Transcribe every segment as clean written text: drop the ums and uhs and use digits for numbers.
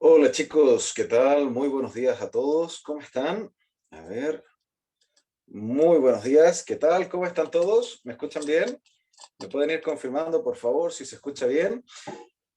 Hola chicos, ¿qué tal? Muy buenos días a todos. ¿Cómo están? A ver, muy buenos días. ¿Qué tal? ¿Cómo están todos? ¿Me escuchan bien? ¿Me pueden ir confirmando, por favor, si se escucha bien?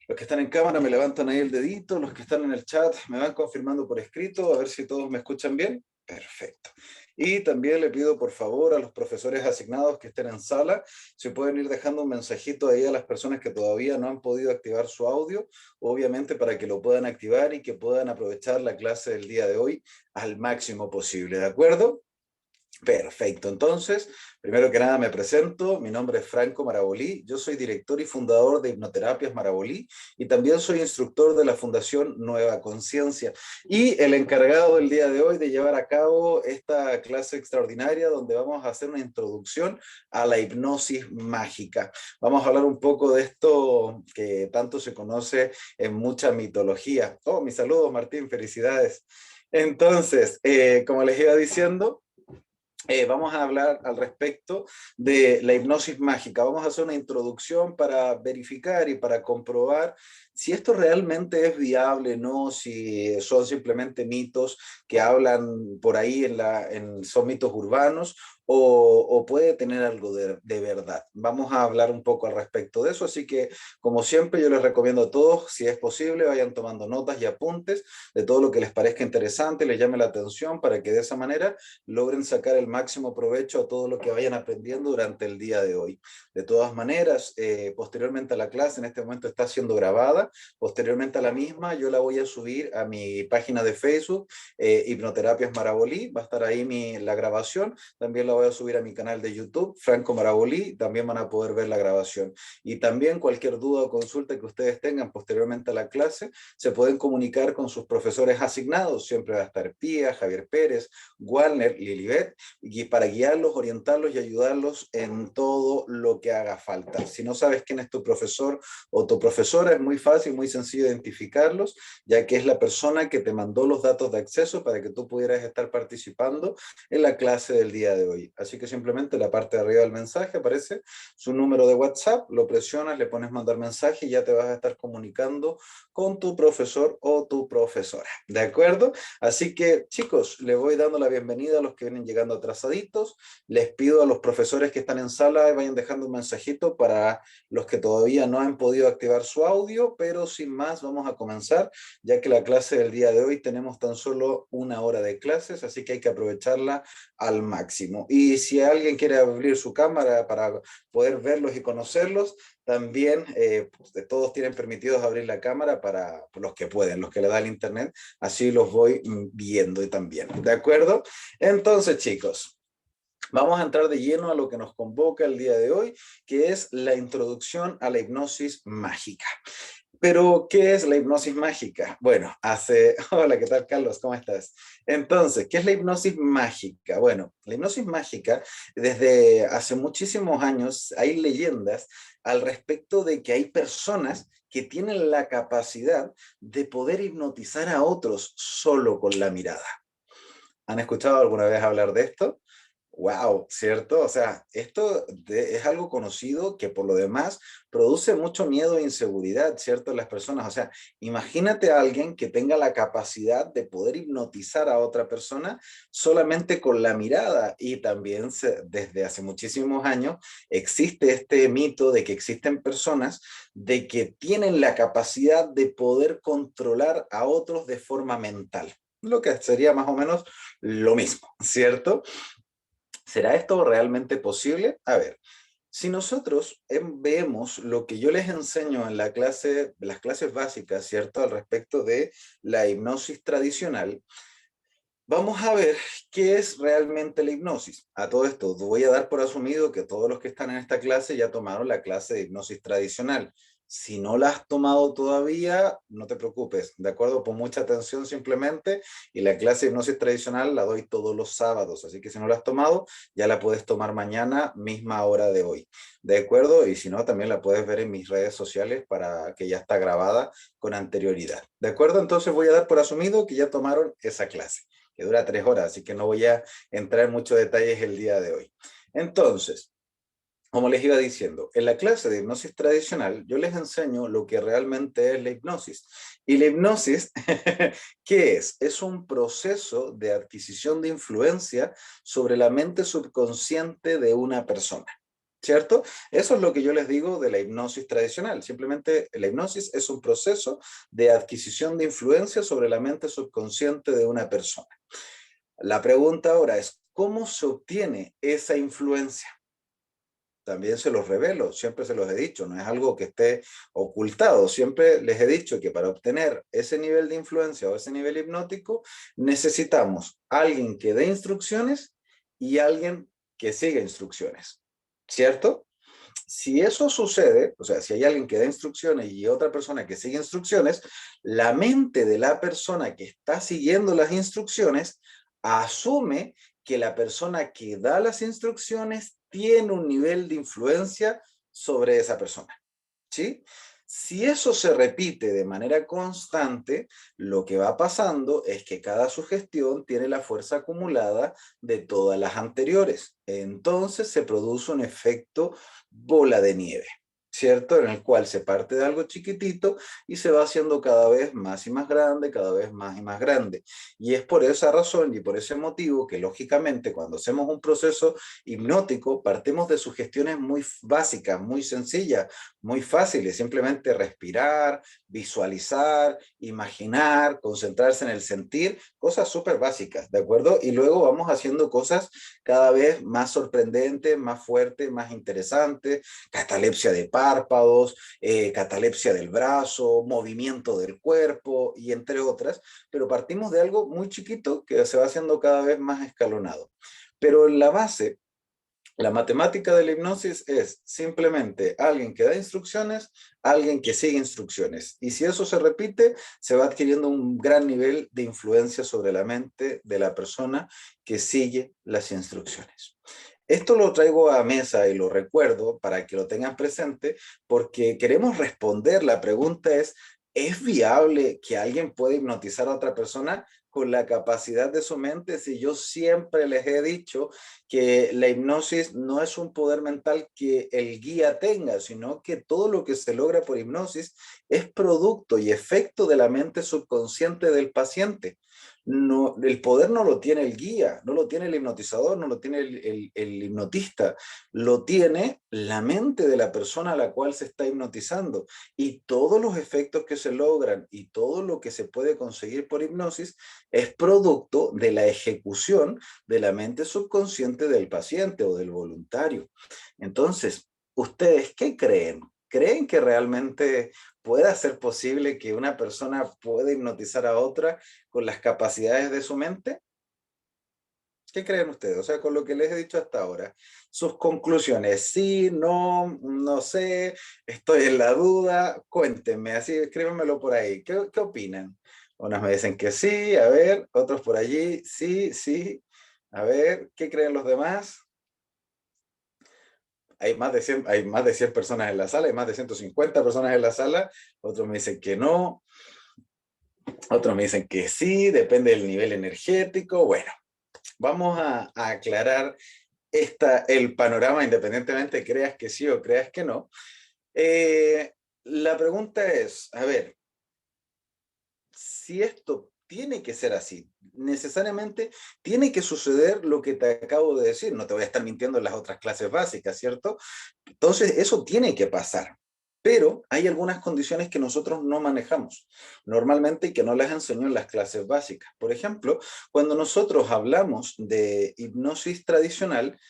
Los que están en cámara me levantan ahí el dedito, los que están en el chat me van confirmando por escrito, a ver si todos me escuchan bien. Perfecto. Y también le pido por favor a los profesores asignados que estén en sala, si pueden ir dejando un mensajito ahí a las personas que todavía no han podido activar su audio, obviamente para que lo puedan activar y que puedan aprovechar la clase del día de hoy al máximo posible, ¿de acuerdo? Perfecto, entonces, primero que nada me presento, mi nombre es Franco Marabolí, yo soy director y fundador de Hipnoterapias Marabolí y también soy instructor de la Fundación Nueva Conciencia y el encargado del día de hoy de llevar a cabo esta clase extraordinaria donde vamos a hacer una introducción a la hipnosis mágica. Vamos a hablar un poco de esto que tanto se conoce en mucha mitología. Oh, mis saludos Martín, felicidades. Entonces, como les iba diciendo, vamos a hablar al respecto de la hipnosis mágica. Vamos a hacer una introducción para verificar y para comprobar si esto realmente es viable, no, si son simplemente mitos que hablan por ahí son mitos urbanos o puede tener algo de verdad. Vamos a hablar un poco al respecto de eso, así que como siempre yo les recomiendo a todos, si es posible, vayan tomando notas y apuntes de todo lo que les parezca interesante, les llame la atención para que de esa manera logren sacar el máximo provecho a todo lo que vayan aprendiendo durante el día de hoy. De todas maneras, posteriormente a la clase, en este momento está siendo grabada, posteriormente a la misma, yo la voy a subir a mi página de Facebook, Hipnoterapias Marabolí, va a estar ahí la grabación, también la voy a subir a mi canal de YouTube, Franco Marabolí, también van a poder ver la grabación. Y también cualquier duda o consulta que ustedes tengan posteriormente a la clase, se pueden comunicar con sus profesores asignados, siempre va a estar Pía, Javier Pérez, Walner, Lilibet, y para guiarlos, orientarlos y ayudarlos en todo lo que haga falta. Si no sabes quién es tu profesor o tu profesora, es muy fácil, muy sencillo identificarlos, ya que es la persona que te mandó los datos de acceso para que tú pudieras estar participando en la clase del día de hoy. Así que simplemente en la parte de arriba del mensaje aparece su número de WhatsApp, lo presionas, le pones mandar mensaje y ya te vas a estar comunicando con tu profesor o tu profesora. ¿De acuerdo? Así que, chicos, les voy dando la bienvenida a los que vienen llegando atrasaditos. Les pido a los profesores que están en sala que vayan dejando un mensajito para los que todavía no han podido activar su audio, pero sin más, vamos a comenzar, ya que la clase del día de hoy tenemos tan solo una hora de clases, así que hay que aprovecharla al máximo. Y si alguien quiere abrir su cámara para poder verlos y conocerlos, también pues, todos tienen permitidos abrir la cámara para los que pueden, los que le da el internet, así los voy viendo y también, ¿de acuerdo? Entonces, chicos, vamos a entrar de lleno a lo que nos convoca el día de hoy, que es la introducción a la hipnosis mágica. Pero, ¿qué es la hipnosis mágica? Bueno, Hola, ¿qué tal, Carlos? ¿Cómo estás? Entonces, ¿qué es la hipnosis mágica? Bueno, la hipnosis mágica, desde hace muchísimos años, hay leyendas al respecto de que hay personas que tienen la capacidad de poder hipnotizar a otros solo con la mirada. ¿Han escuchado alguna vez hablar de esto? Wow, ¿cierto? O sea, es algo conocido que por lo demás produce mucho miedo e inseguridad, ¿cierto? En las personas. O sea, imagínate a alguien que tenga la capacidad de poder hipnotizar a otra persona solamente con la mirada. Y también desde hace muchísimos años existe este mito de que existen personas de que tienen la capacidad de poder controlar a otros de forma mental. Lo que sería más o menos lo mismo, ¿cierto? ¿Será esto realmente posible? A ver, si nosotros vemos lo que yo les enseño en la clase, las clases básicas, ¿cierto? Al respecto de la hipnosis tradicional, vamos a ver qué es realmente la hipnosis. A todo esto, voy a dar por asumido que todos los que están en esta clase ya tomaron la clase de hipnosis tradicional. Si no la has tomado todavía, no te preocupes, ¿de acuerdo? Pon mucha atención simplemente y la clase de hipnosis tradicional la doy todos los sábados, así que si no la has tomado, ya la puedes tomar mañana, misma hora de hoy, ¿de acuerdo? Y si no, también la puedes ver en mis redes sociales para que ya está grabada con anterioridad, ¿de acuerdo? Entonces voy a dar por asumido que ya tomaron esa clase que dura 3 horas, así que no voy a entrar en muchos detalles el día de hoy. Entonces, como les iba diciendo, en la clase de hipnosis tradicional yo les enseño lo que realmente es la hipnosis. Y la hipnosis, ¿qué es? Es un proceso de adquisición de influencia sobre la mente subconsciente de una persona. ¿Cierto? Eso es lo que yo les digo de la hipnosis tradicional. Simplemente la hipnosis es un proceso de adquisición de influencia sobre la mente subconsciente de una persona. La pregunta ahora es, ¿cómo se obtiene esa influencia? También se los revelo, siempre se los he dicho, no es algo que esté ocultado, siempre les he dicho que para obtener ese nivel de influencia o ese nivel hipnótico necesitamos alguien que dé instrucciones y alguien que siga instrucciones, ¿cierto? Si eso sucede, o sea, si hay alguien que da instrucciones y otra persona que sigue instrucciones, la mente de la persona que está siguiendo las instrucciones asume que la persona que da las instrucciones tiene un nivel de influencia sobre esa persona, ¿sí? Si eso se repite de manera constante, lo que va pasando es que cada sugestión tiene la fuerza acumulada de todas las anteriores. Entonces se produce un efecto bola de nieve, ¿cierto? En el cual se parte de algo chiquitito y se va haciendo cada vez más y más grande, cada vez más y más grande. Y es por esa razón y por ese motivo que lógicamente cuando hacemos un proceso hipnótico partimos de sugestiones muy básicas, muy sencillas, muy fáciles, simplemente respirar, visualizar, imaginar, concentrarse en el sentir, cosas súper básicas, ¿de acuerdo? Y luego vamos haciendo cosas cada vez más sorprendentes, más fuertes, más interesantes, catalepsia de párpados, catalepsia del brazo, movimiento del cuerpo y entre otras, pero partimos de algo muy chiquito que se va haciendo cada vez más escalonado. Pero en la base, la matemática de la hipnosis es simplemente alguien que da instrucciones, alguien que sigue instrucciones. Y si eso se repite, se va adquiriendo un gran nivel de influencia sobre la mente de la persona que sigue las instrucciones. Esto lo traigo a mesa y lo recuerdo para que lo tengan presente porque queremos responder. La pregunta ¿es viable que alguien pueda hipnotizar a otra persona con la capacidad de su mente? Si yo siempre les he dicho que la hipnosis no es un poder mental que el guía tenga, sino que todo lo que se logra por hipnosis es producto y efecto de la mente subconsciente del paciente. No, el poder no lo tiene el guía, no lo tiene el hipnotizador, no lo tiene el hipnotista, lo tiene la mente de la persona a la cual se está hipnotizando. Y todos los efectos que se logran y todo lo que se puede conseguir por hipnosis es producto de la ejecución de la mente subconsciente del paciente o del voluntario. Entonces, ¿ustedes qué creen? ¿Creen que realmente pueda ser posible que una persona pueda hipnotizar a otra con las capacidades de su mente? ¿Qué creen ustedes? O sea, con lo que les he dicho hasta ahora, sus conclusiones, sí, no, no sé, estoy en la duda, cuéntenme, así escríbanmelo por ahí. ¿Qué opinan? Unos me dicen que sí, a ver, otros por allí, sí, sí, a ver, ¿qué creen los demás? Hay más de 100 personas en la sala, hay más de 150 personas en la sala, otros me dicen que no, otros me dicen que sí, depende del nivel energético. Bueno, vamos a aclarar el panorama independientemente creas que sí o creas que no. La pregunta es, a ver, si esto tiene que ser así, necesariamente tiene que suceder lo que te acabo de decir, no te voy a estar mintiendo en las otras clases básicas, ¿cierto? Entonces, eso tiene que pasar. Pero hay algunas condiciones que nosotros no manejamos normalmente y que no las enseño en las clases básicas. Por ejemplo, cuando nosotros hablamos de hipnosis tradicional,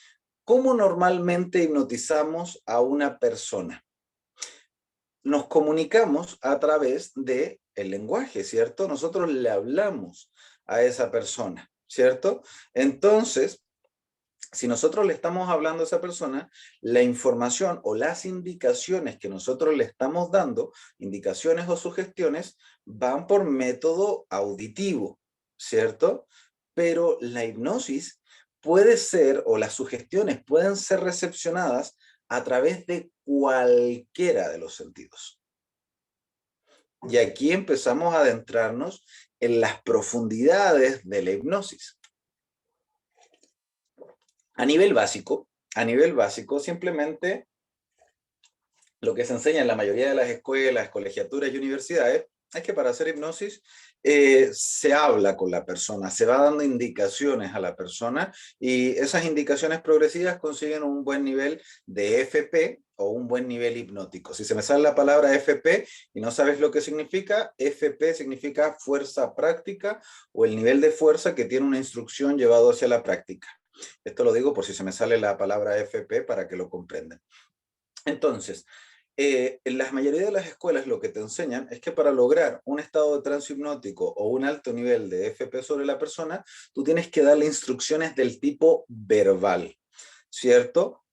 ¿cómo normalmente hipnotizamos a una persona? Nos comunicamos a través de el lenguaje, ¿cierto? Nosotros le hablamos a esa persona, ¿cierto? Entonces, si nosotros le estamos hablando a esa persona, la información o las indicaciones que nosotros le estamos dando, indicaciones o sugestiones, van por método auditivo, ¿cierto? Pero la hipnosis puede ser, o las sugestiones pueden ser recepcionadas a través de cualquiera de los sentidos. Y aquí empezamos a adentrarnos en las profundidades de la hipnosis. A nivel básico, a nivel básico, simplemente lo que se enseña en la mayoría de las escuelas, colegiaturas y universidades es que para hacer hipnosis se habla con la persona, se va dando indicaciones a la persona y esas indicaciones progresivas consiguen un buen nivel de FP o un buen nivel hipnótico. Si se me sale la palabra FP y no sabes lo que significa, FP significa fuerza práctica o el nivel de fuerza que tiene una instrucción llevado hacia la práctica. Esto lo digo por si se me sale la palabra FP para que lo comprendan. Entonces, en la mayoría de las escuelas lo que te enseñan es que para lograr un estado de trance hipnótico o un alto nivel de FP sobre la persona, tú tienes que darle instrucciones del tipo verbal, ¿cierto?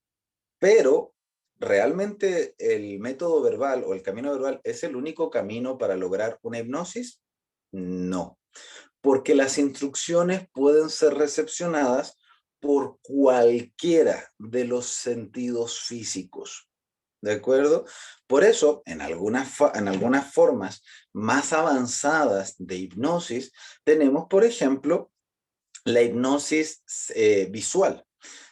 Pero ¿realmente el método verbal o el camino verbal es el único camino para lograr una hipnosis? No, porque las instrucciones pueden ser recepcionadas por cualquiera de los sentidos físicos. ¿De acuerdo? Por eso, en algunas formas más avanzadas de hipnosis, tenemos, por ejemplo, la hipnosis visual.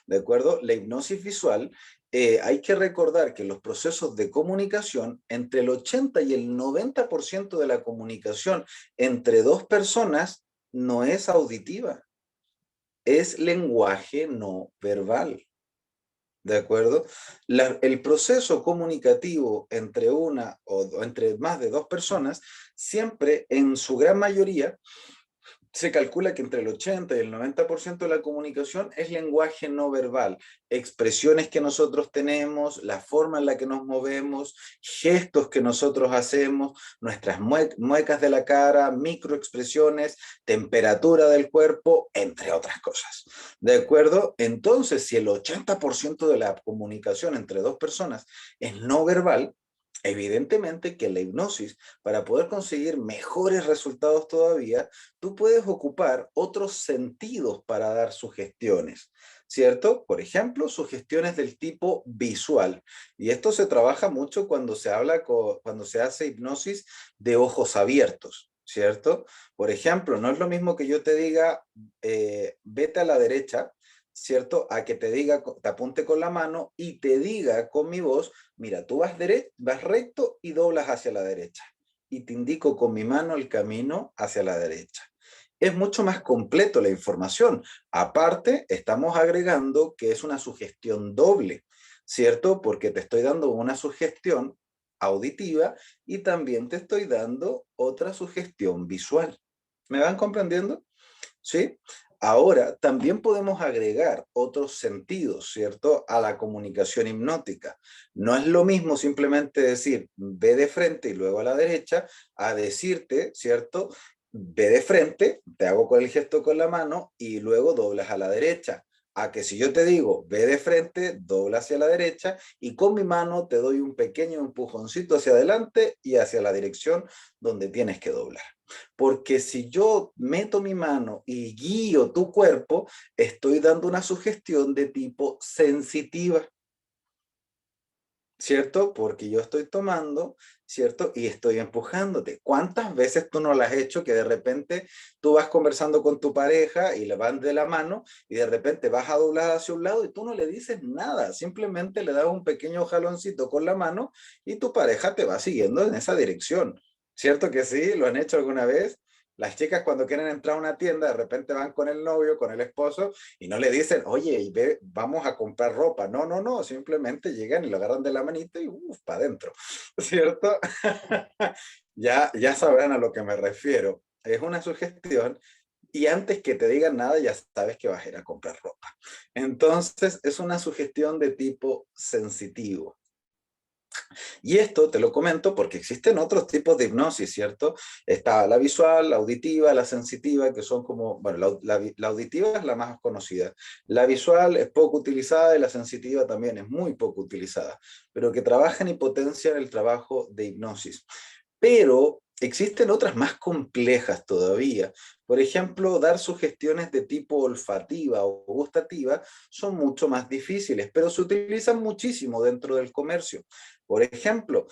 ¿De acuerdo? La hipnosis visual, hay que recordar que los procesos de comunicación, entre el 80 y el 90% de la comunicación entre dos personas no es auditiva, es lenguaje no verbal. ¿De acuerdo? El proceso comunicativo entre una o entre más de dos personas, siempre en su gran mayoría se calcula que entre el 80 y el 90% de la comunicación es lenguaje no verbal, expresiones que nosotros tenemos, la forma en la que nos movemos, gestos que nosotros hacemos, nuestras muecas de la cara, microexpresiones, temperatura del cuerpo, entre otras cosas. ¿De acuerdo? Entonces, si el 80% de la comunicación entre dos personas es no verbal, evidentemente que la hipnosis, para poder conseguir mejores resultados todavía, tú puedes ocupar otros sentidos para dar sugestiones, ¿cierto? Por ejemplo, sugestiones del tipo visual. Y esto se trabaja mucho cuando se habla, cuando se hace hipnosis de ojos abiertos, ¿cierto? Por ejemplo, no es lo mismo que yo te diga, vete a la derecha, ¿cierto? A que te diga, te apunte con la mano y te diga con mi voz, mira, tú vas recto y doblas hacia la derecha. Y te indico con mi mano el camino hacia la derecha. Es mucho más completo la información. Aparte, estamos agregando que es una sugestión doble, ¿cierto? Porque te estoy dando una sugestión auditiva y también te estoy dando otra sugestión visual. ¿Me van comprendiendo? ¿Sí? Ahora, también podemos agregar otros sentidos, ¿cierto? A la comunicación hipnótica. No es lo mismo simplemente decir, ve de frente y luego a la derecha, a decirte, ¿cierto? Ve de frente, te hago con el gesto con la mano y luego doblas a la derecha. A que si yo te digo, ve de frente, dobla hacia la derecha y con mi mano te doy un pequeño empujoncito hacia adelante y hacia la dirección donde tienes que doblar. Porque si yo meto mi mano y guío tu cuerpo, estoy dando una sugestión de tipo sensitiva, ¿cierto? Porque yo estoy tomando, ¿cierto? Y estoy empujándote. ¿Cuántas veces tú no lo has hecho que de repente tú vas conversando con tu pareja y le van de la mano y de repente vas a doblar hacia un lado y tú no le dices nada, simplemente le das un pequeño jaloncito con la mano y tu pareja te va siguiendo en esa dirección? ¿Cierto que sí? ¿Lo han hecho alguna vez? Las chicas cuando quieren entrar a una tienda, de repente van con el novio, con el esposo, y no le dicen, oye, vamos a comprar ropa. No, no, no, simplemente llegan y lo agarran de la manita y para adentro, ¿cierto? Ya sabrán a lo que me refiero. Es una sugestión y antes que te digan nada ya sabes que vas a ir a comprar ropa. Entonces es una sugestión de tipo sensitivo. Y esto te lo comento porque existen otros tipos de hipnosis, ¿cierto? Está la visual, la auditiva, la sensitiva, que son como, bueno, la auditiva es la más conocida. La visual es poco utilizada y la sensitiva también es muy poco utilizada, pero que trabajan y potencian el trabajo de hipnosis. Pero existen otras más complejas todavía. Por ejemplo, dar sugestiones de tipo olfativa o gustativa son mucho más difíciles, pero se utilizan muchísimo dentro del comercio. Por ejemplo,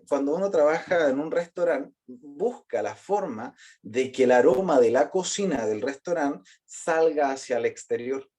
cuando uno trabaja en un restaurante, busca la forma de que el aroma de la cocina del restaurante salga hacia el exterior.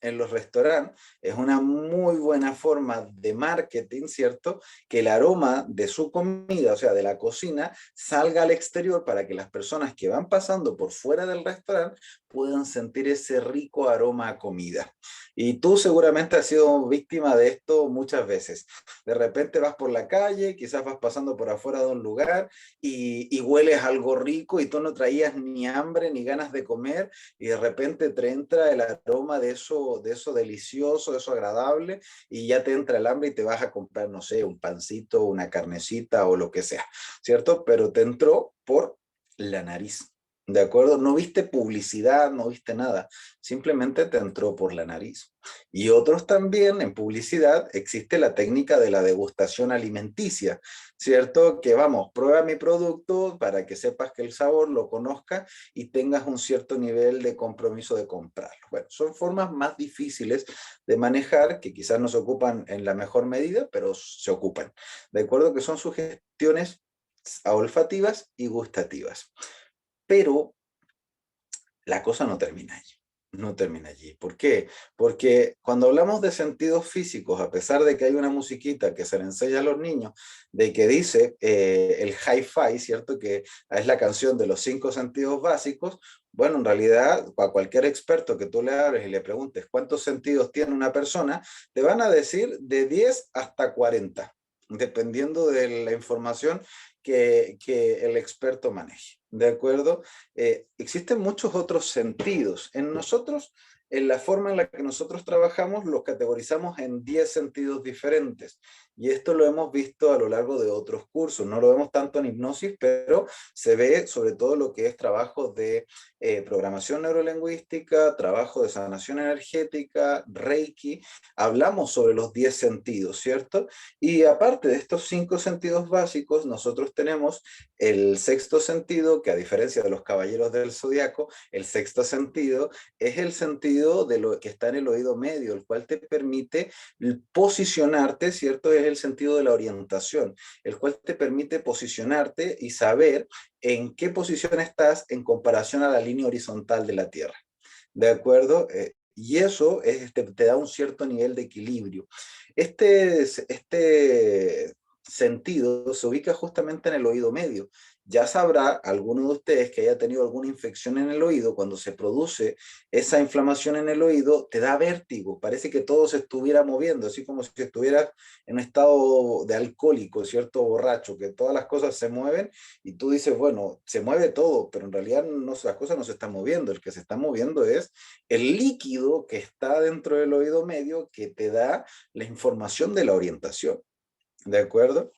en los restaurantes es una muy buena forma de marketing, ¿cierto? Que el aroma de su comida, o sea, de la cocina, salga al exterior para que las personas que van pasando por fuera del restaurante puedan sentir ese rico aroma a comida. Y tú seguramente has sido víctima de esto muchas veces. De repente vas por la calle, quizás vas pasando por afuera de un lugar y hueles algo rico y tú no traías ni hambre ni ganas de comer y de repente te entra el aroma de eso delicioso, de eso agradable y ya te entra el hambre y te vas a comprar, no sé, un pancito, una carnecita o lo que sea, ¿cierto? Pero te entró por la nariz. ¿De acuerdo? No viste publicidad, no viste nada, simplemente te entró por la nariz. Y otros también en publicidad existe la técnica de la degustación alimenticia, ¿cierto? Que vamos, prueba mi producto para que sepas que el sabor lo conozcas y tengas un cierto nivel de compromiso de comprarlo. Bueno, son formas más difíciles de manejar que quizás no se ocupan en la mejor medida, pero se ocupan. ¿De acuerdo? Que son sugestiones olfativas y gustativas. Pero la cosa no termina allí. No termina allí. ¿Por qué? Porque cuando hablamos de sentidos físicos, a pesar de que hay una musiquita que se le enseña a los niños, de que dice el hi-fi, ¿cierto? Que es la canción de los 5 sentidos básicos. Bueno, en realidad, a cualquier experto que tú le hables y le preguntes cuántos sentidos tiene una persona, te van a decir de 10 hasta 40, dependiendo de la información que el experto maneje. ¿De acuerdo? Existen muchos otros sentidos. En nosotros, en la forma en la que nosotros trabajamos, los categorizamos en 10 sentidos diferentes. Y esto lo hemos visto a lo largo de otros cursos. No lo vemos tanto en hipnosis, pero se ve sobre todo lo que es trabajo de programación neurolingüística, trabajo de sanación energética, Reiki. Hablamos sobre los 10 sentidos, ¿cierto? Y aparte de estos 5 sentidos básicos, nosotros tenemos el sexto sentido, que a diferencia de los caballeros del zodiaco, el sexto sentido es el sentido de lo que está en el oído medio, el cual te permite posicionarte, ¿cierto? Es el sentido de la orientación, el cual te permite posicionarte y saber en qué posición estás en comparación a la línea horizontal de la Tierra. ¿De acuerdo? Y eso te da un cierto nivel de equilibrio. Este sentido se ubica justamente en el oído medio. Ya sabrá alguno de ustedes que haya tenido alguna infección en el oído, cuando se produce esa inflamación en el oído, te da vértigo, parece que todo se estuviera moviendo, así como si estuvieras en un estado de alcohólico, ¿cierto? Borracho, que todas las cosas se mueven y tú dices, bueno, se mueve todo, pero en realidad no, las cosas no se están moviendo, el que se está moviendo es el líquido que está dentro del oído medio que te da la información de la orientación. ¿De acuerdo?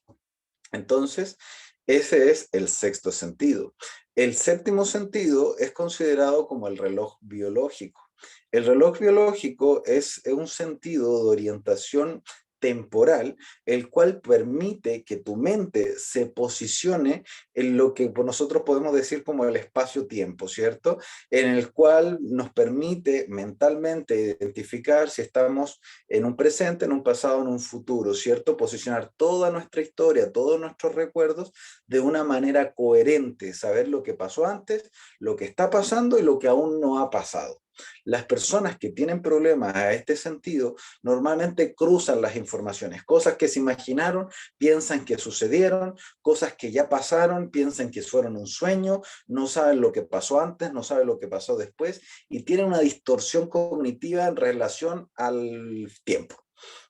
Entonces, ese es el sexto sentido. El séptimo sentido es considerado como el reloj biológico. El reloj biológico es un sentido de orientación temporal, el cual permite que tu mente se posicione en lo que nosotros podemos decir como el espacio-tiempo, ¿cierto? En el cual nos permite mentalmente identificar si estamos en un presente, en un pasado, en un futuro, ¿cierto? Posicionar toda nuestra historia, todos nuestros recuerdos de una manera coherente, saber lo que pasó antes, lo que está pasando y lo que aún no ha pasado. Las personas que tienen problemas a este sentido normalmente cruzan las informaciones, cosas que se imaginaron, piensan que sucedieron, cosas que ya pasaron, piensan que fueron un sueño, no saben lo que pasó antes, no saben lo que pasó después y tienen una distorsión cognitiva en relación al tiempo.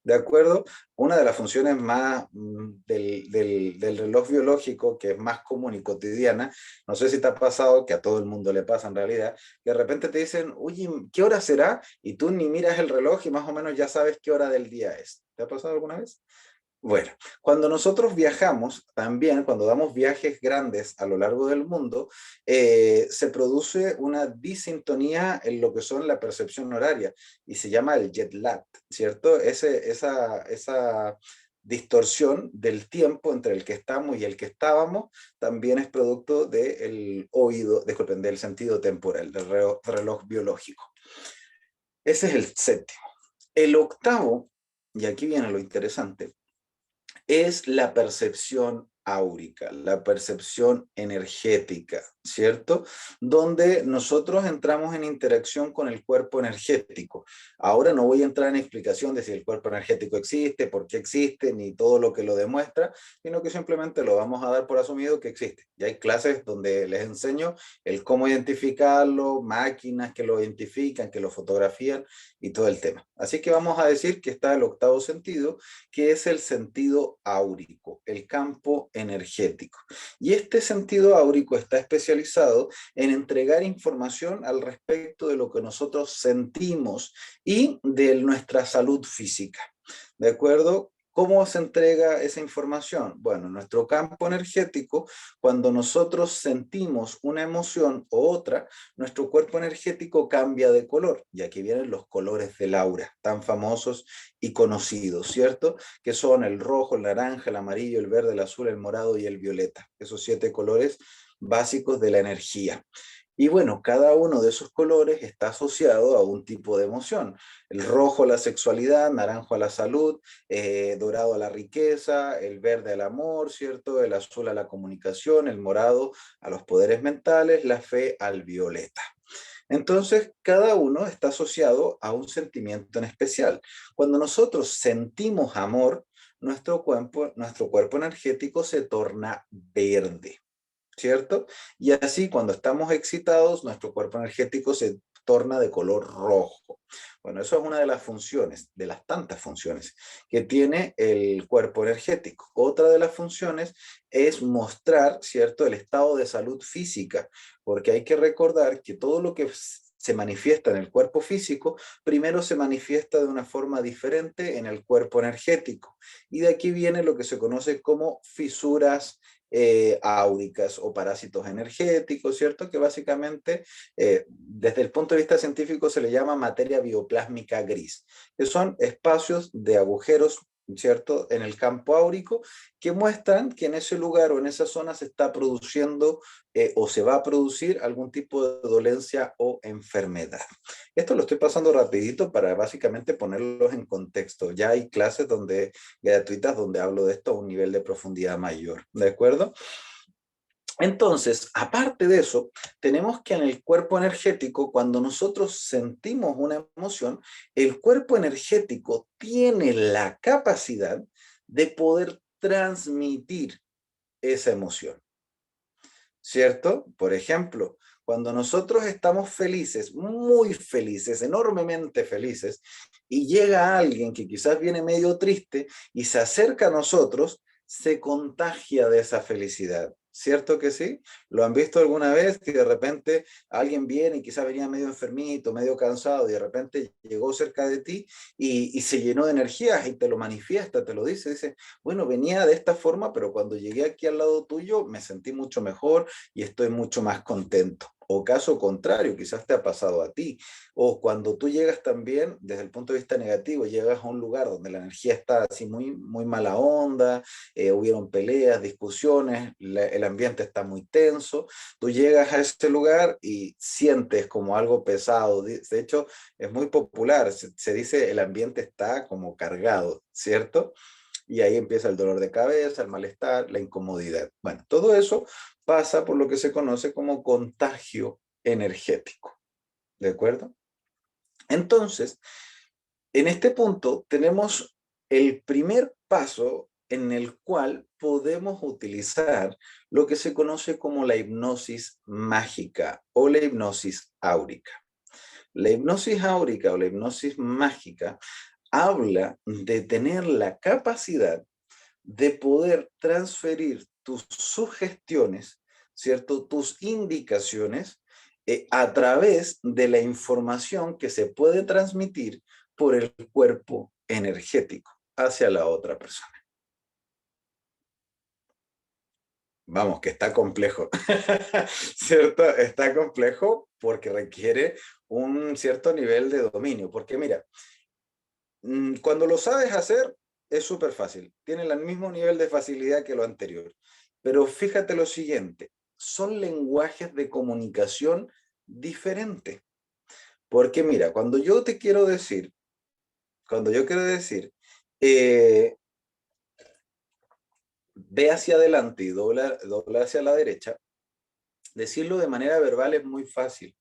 ¿De acuerdo? Una de las funciones más del reloj biológico, que es más común y cotidiana, no sé si te ha pasado, que a todo el mundo le pasa en realidad, que de repente te dicen, oye, ¿qué hora será? Y tú ni miras el reloj y más o menos ya sabes qué hora del día es. ¿Te ha pasado alguna vez? Bueno, cuando nosotros viajamos, también cuando damos viajes grandes a lo largo del mundo, se produce una disintonía en lo que son la percepción horaria y se llama el jet lag, ¿cierto? Esa distorsión del tiempo entre el que estamos y el que estábamos también es producto del oído, disculpen, del sentido temporal, del reloj biológico. Ese es el séptimo. El octavo, y aquí viene lo interesante, es la percepción áurica, la percepción energética, ¿cierto? Donde nosotros entramos en interacción con el cuerpo energético. Ahora no voy a entrar en explicación de si el cuerpo energético existe, por qué existe, ni todo lo que lo demuestra, sino que simplemente lo vamos a dar por asumido que existe. Y hay clases donde les enseño el cómo identificarlo, máquinas que lo identifican, que lo fotografían y todo el tema. Así que vamos a decir que está el octavo sentido, que es el sentido áurico, el campo energético. Y este sentido áurico está especializado en entregar información al respecto de lo que nosotros sentimos y de nuestra salud física. ¿De acuerdo? ¿Cómo se entrega esa información? Bueno, nuestro campo energético, cuando nosotros sentimos una emoción o otra, nuestro cuerpo energético cambia de color. Y aquí vienen los colores del aura, tan famosos y conocidos, ¿cierto? Que son el rojo, el naranja, el amarillo, el verde, el azul, el morado y el violeta. Esos 7 colores básicos de la energía. Y bueno, cada uno de esos colores está asociado a un tipo de emoción. El rojo a la sexualidad, naranjo a la salud, dorado a la riqueza, el verde al amor, ¿cierto? El azul a la comunicación, el morado a los poderes mentales, la fe al violeta. Entonces, cada uno está asociado a un sentimiento en especial. Cuando nosotros sentimos amor, nuestro cuerpo energético se torna verde. ¿Cierto? Y así cuando estamos excitados, nuestro cuerpo energético se torna de color rojo. Bueno, eso es una de las funciones, de las tantas funciones que tiene el cuerpo energético. Otra de las funciones es mostrar, ¿cierto?, el estado de salud física, porque hay que recordar que todo lo que se manifiesta en el cuerpo físico, primero se manifiesta de una forma diferente en el cuerpo energético. Y de aquí viene lo que se conoce como fisuras áuricas o parásitos energéticos, ¿cierto? Que básicamente, desde el punto de vista científico, se le llama materia bioplásmica gris, que son espacios de agujeros, ¿cierto?, en el campo áurico, que muestran que en ese lugar o en esa zona se está produciendo o se va a producir algún tipo de dolencia o enfermedad. Esto lo estoy pasando rapidito para básicamente ponerlos en contexto. Ya hay clases gratuitas donde hablo de esto a un nivel de profundidad mayor, ¿de acuerdo? Entonces, aparte de eso, tenemos que en el cuerpo energético, cuando nosotros sentimos una emoción, el cuerpo energético tiene la capacidad de poder transmitir esa emoción. ¿Cierto? Por ejemplo, cuando nosotros estamos felices, muy felices, enormemente felices, y llega alguien que quizás viene medio triste y se acerca a nosotros, se contagia de esa felicidad. ¿Cierto que sí? ¿Lo han visto alguna vez que de repente alguien viene y quizás venía medio enfermito, medio cansado y de repente llegó cerca de ti y se llenó de energías y te lo manifiesta, te lo dice, bueno, venía de esta forma, pero cuando llegué aquí al lado tuyo me sentí mucho mejor y estoy mucho más contento. O caso contrario, quizás te ha pasado a ti. O cuando tú llegas también, desde el punto de vista negativo, llegas a un lugar donde la energía está así muy, muy mala onda, hubieron peleas, discusiones, el ambiente está muy tenso, tú llegas a ese lugar y sientes como algo pesado. De hecho, es muy popular, se dice el ambiente está como cargado, ¿cierto? Y ahí empieza el dolor de cabeza, el malestar, la incomodidad. Bueno, todo eso pasa por lo que se conoce como contagio energético, ¿de acuerdo? Entonces, en este punto tenemos el primer paso en el cual podemos utilizar lo que se conoce como la hipnosis mágica o la hipnosis áurica. La hipnosis áurica o la hipnosis mágica habla de tener la capacidad de poder transferir tus sugestiones, ¿cierto? Tus indicaciones a través de la información que se puede transmitir por el cuerpo energético hacia la otra persona. Vamos, que está complejo, ¿cierto? Está complejo porque requiere un cierto nivel de dominio, porque mira, cuando lo sabes hacer, es súper fácil. Tiene el mismo nivel de facilidad que lo anterior. Pero fíjate lo siguiente, son lenguajes de comunicación diferentes. Porque mira, cuando yo quiero decir, eh, ve hacia adelante y dobla hacia la derecha, Decirlo de manera verbal es muy fácil,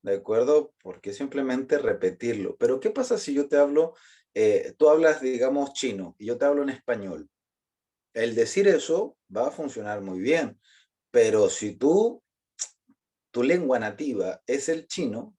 ¿de acuerdo? Porque simplemente repetirlo. Pero ¿qué pasa si yo te hablo, tú hablas, digamos, chino y yo te hablo en español? El decir eso va a funcionar muy bien, pero si tu lengua nativa es el chino,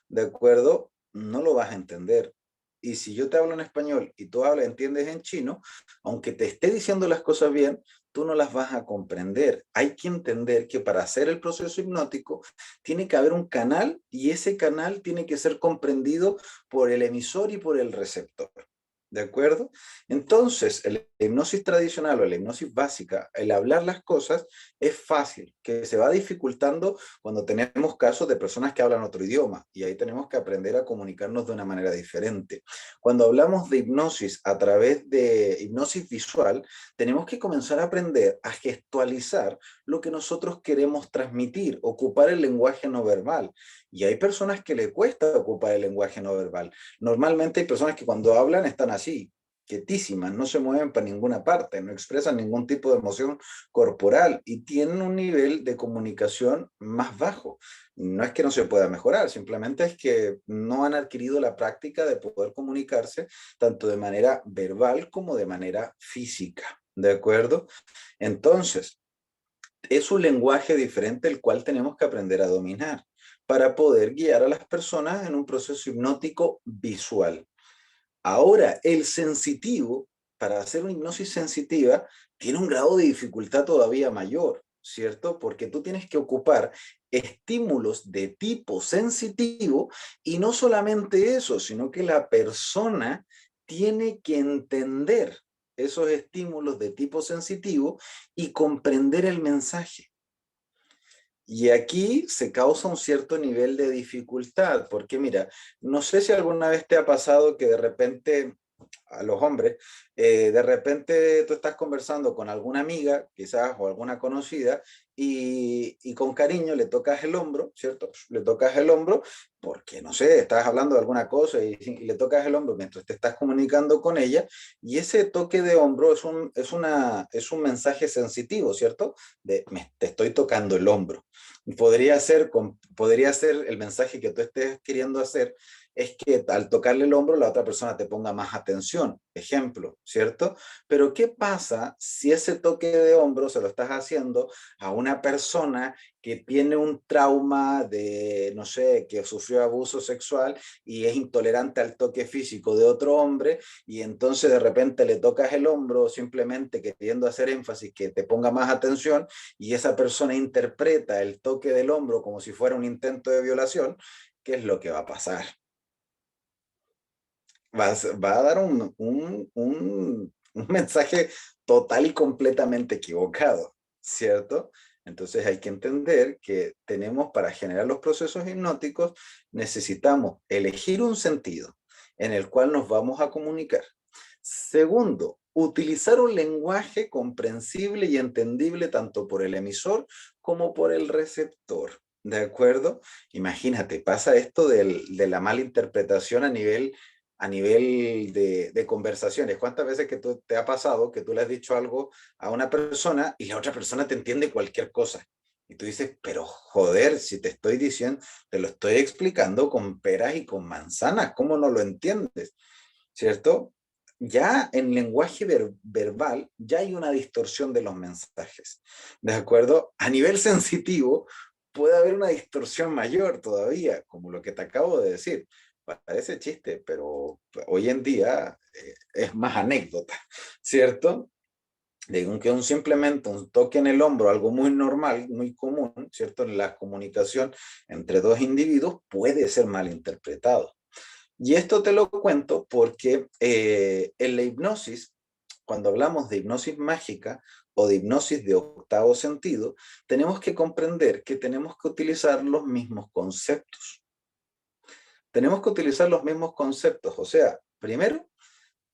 ¿de acuerdo? No lo vas a entender. Y si yo te hablo en español y tú hablas, entiendes en chino, aunque te esté diciendo las cosas bien, tú no las vas a comprender. Hay que entender que para hacer el proceso hipnótico tiene que haber un canal y ese canal tiene que ser comprendido por el emisor y por el receptor. ¿De acuerdo? Entonces, la hipnosis tradicional o la hipnosis básica, el hablar las cosas es fácil, que se va dificultando cuando tenemos casos de personas que hablan otro idioma y ahí tenemos que aprender a comunicarnos de una manera diferente. Cuando hablamos de hipnosis a través de hipnosis visual, tenemos que comenzar a aprender a gestualizar lo que nosotros queremos transmitir, ocupar el lenguaje no verbal. Y hay personas que le cuesta ocupar el lenguaje no verbal. Normalmente hay personas que cuando hablan están así, quietísimas, no se mueven para ninguna parte, no expresan ningún tipo de emoción corporal y tienen un nivel de comunicación más bajo. No es que no se pueda mejorar, simplemente es que no han adquirido la práctica de poder comunicarse tanto de manera verbal como de manera física. ¿De acuerdo? Entonces, es un lenguaje diferente el cual tenemos que aprender a dominar para poder guiar a las personas en un proceso hipnótico visual. Ahora, el sensitivo, para hacer una hipnosis sensitiva, tiene un grado de dificultad todavía mayor, ¿cierto? Porque tú tienes que ocupar estímulos de tipo sensitivo y no solamente eso, sino que la persona tiene que entender esos estímulos de tipo sensitivo y comprender el mensaje. Y aquí se causa un cierto nivel de dificultad, porque mira, no sé si alguna vez te ha pasado que de repente a los hombres, de repente tú estás conversando con alguna amiga, quizás, o alguna conocida, y con cariño le tocas el hombro, ¿cierto? Le tocas el hombro porque, no sé, estás hablando de alguna cosa y le tocas el hombro mientras te estás comunicando con ella, y ese toque de hombro es un mensaje sensitivo, ¿cierto? Te estoy tocando el hombro. Podría ser el mensaje que tú estés queriendo hacer es que al tocarle el hombro la otra persona te ponga más atención, ejemplo, ¿cierto? Pero ¿qué pasa si ese toque de hombro se lo estás haciendo a una persona que tiene un trauma de, no sé, que sufrió abuso sexual y es intolerante al toque físico de otro hombre y entonces de repente le tocas el hombro simplemente queriendo hacer énfasis que te ponga más atención y esa persona interpreta el toque del hombro como si fuera un intento de violación? ¿Qué es lo que va a pasar? Va a dar un mensaje total y completamente equivocado, ¿cierto? Entonces hay que entender que tenemos para generar los procesos hipnóticos, necesitamos elegir un sentido en el cual nos vamos a comunicar. Segundo, utilizar un lenguaje comprensible y entendible tanto por el emisor como por el receptor. ¿De acuerdo? Imagínate, pasa esto de la mala interpretación a nivel de conversaciones. ¿Cuántas veces que te ha pasado que tú le has dicho algo a una persona y la otra persona te entiende cualquier cosa? Y tú dices, pero joder, si te estoy diciendo, te lo estoy explicando con peras y con manzanas, ¿cómo no lo entiendes? ¿Cierto? Ya en lenguaje verbal ya hay una distorsión de los mensajes, ¿de acuerdo? A nivel sensitivo puede haber una distorsión mayor todavía, como lo que te acabo de decir. Parece chiste, pero hoy en día es más anécdota, ¿cierto? De que simplemente un toque en el hombro, algo muy normal, muy común, ¿cierto? En la comunicación entre dos individuos puede ser malinterpretado. Y esto te lo cuento porque en la hipnosis, cuando hablamos de hipnosis mágica o de hipnosis de octavo sentido, tenemos que comprender que tenemos que utilizar los mismos conceptos. Tenemos que utilizar los mismos conceptos. O sea, primero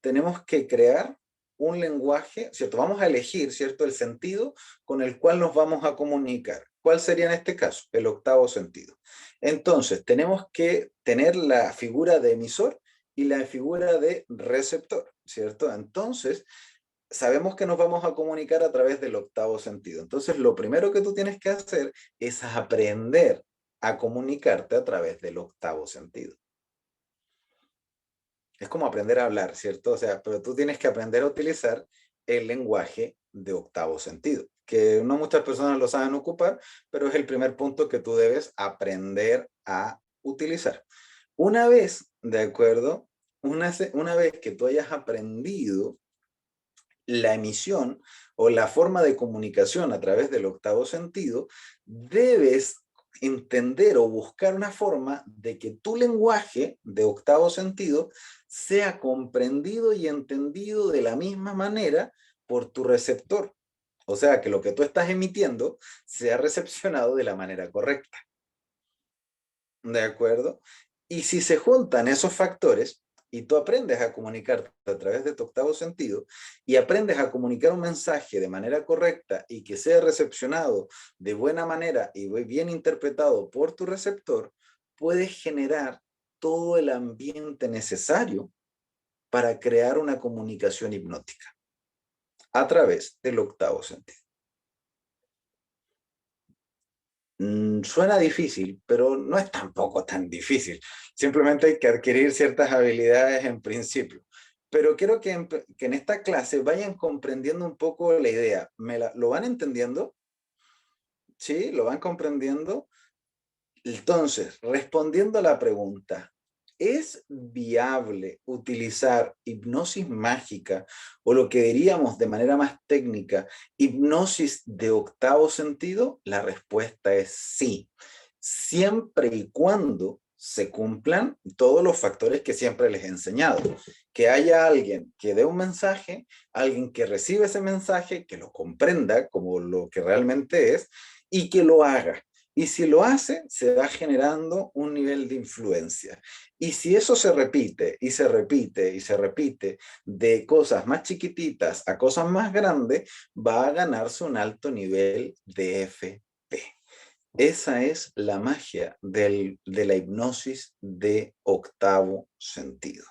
tenemos que crear un lenguaje, ¿cierto? Vamos a elegir, ¿cierto? El sentido con el cual nos vamos a comunicar. ¿Cuál sería en este caso? El octavo sentido. Entonces, tenemos que tener la figura de emisor y la figura de receptor, ¿cierto? Entonces, sabemos que nos vamos a comunicar a través del octavo sentido. Entonces, lo primero que tú tienes que hacer es aprender a comunicarte a través del octavo sentido. Es como aprender a hablar, ¿cierto? O sea, pero tú tienes que aprender a utilizar el lenguaje de octavo sentido, que no muchas personas lo saben ocupar, pero es el primer punto que tú debes aprender a utilizar. Una vez, ¿de acuerdo? Una vez que tú hayas aprendido la emisión o la forma de comunicación a través del octavo sentido, debes entender o buscar una forma de que tu lenguaje de octavo sentido sea comprendido y entendido de la misma manera por tu receptor. O sea, que lo que tú estás emitiendo sea recepcionado de la manera correcta. ¿De acuerdo? Y si se juntan esos factores y tú aprendes a comunicarte a través de tu octavo sentido y aprendes a comunicar un mensaje de manera correcta y que sea recepcionado de buena manera y bien interpretado por tu receptor, puedes generar todo el ambiente necesario para crear una comunicación hipnótica a través del octavo sentido. Suena difícil, pero no es tampoco tan difícil. Simplemente hay que adquirir ciertas habilidades en principio. Pero quiero que en esta clase vayan comprendiendo un poco la idea. ¿Lo van entendiendo? ¿Sí? ¿Lo van comprendiendo? Entonces, respondiendo a la pregunta, ¿es viable utilizar hipnosis mágica o lo que diríamos de manera más técnica, hipnosis de octavo sentido? La respuesta es sí, siempre y cuando se cumplan todos los factores que siempre les he enseñado. Que haya alguien que dé un mensaje, alguien que reciba ese mensaje, que lo comprenda como lo que realmente es y que lo haga. Y si lo hace, se va generando un nivel de influencia. Y si eso se repite y se repite y se repite de cosas más chiquititas a cosas más grandes, va a ganarse un alto nivel de FP. Esa es la magia de la hipnosis de octavo sentido.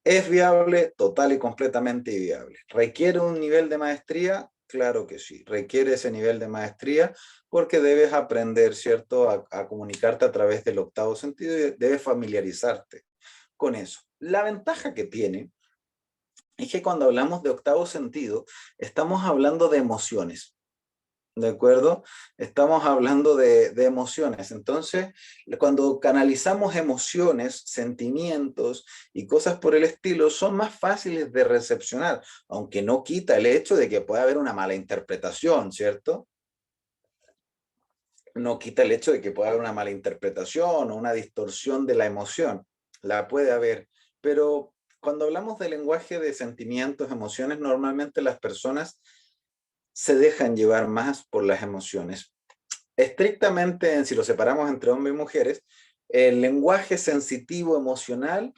¿Es viable? Total y completamente viable. ¿Requiere un nivel de maestría? Claro que sí, requiere ese nivel de maestría porque debes aprender, ¿cierto?, a comunicarte a través del octavo sentido y debes familiarizarte con eso. La ventaja que tiene es que cuando hablamos de octavo sentido, estamos hablando de emociones. ¿De acuerdo? Estamos hablando de emociones. Entonces, cuando canalizamos emociones, sentimientos y cosas por el estilo, son más fáciles de recepcionar, aunque no quita el hecho de que pueda haber una mala interpretación, ¿cierto? No quita el hecho de que pueda haber una mala interpretación o una distorsión de la emoción. La puede haber, pero cuando hablamos de lenguaje de sentimientos, emociones, normalmente las personas se dejan llevar más por las emociones. Estrictamente, si lo separamos entre hombres y mujeres, el lenguaje sensitivo emocional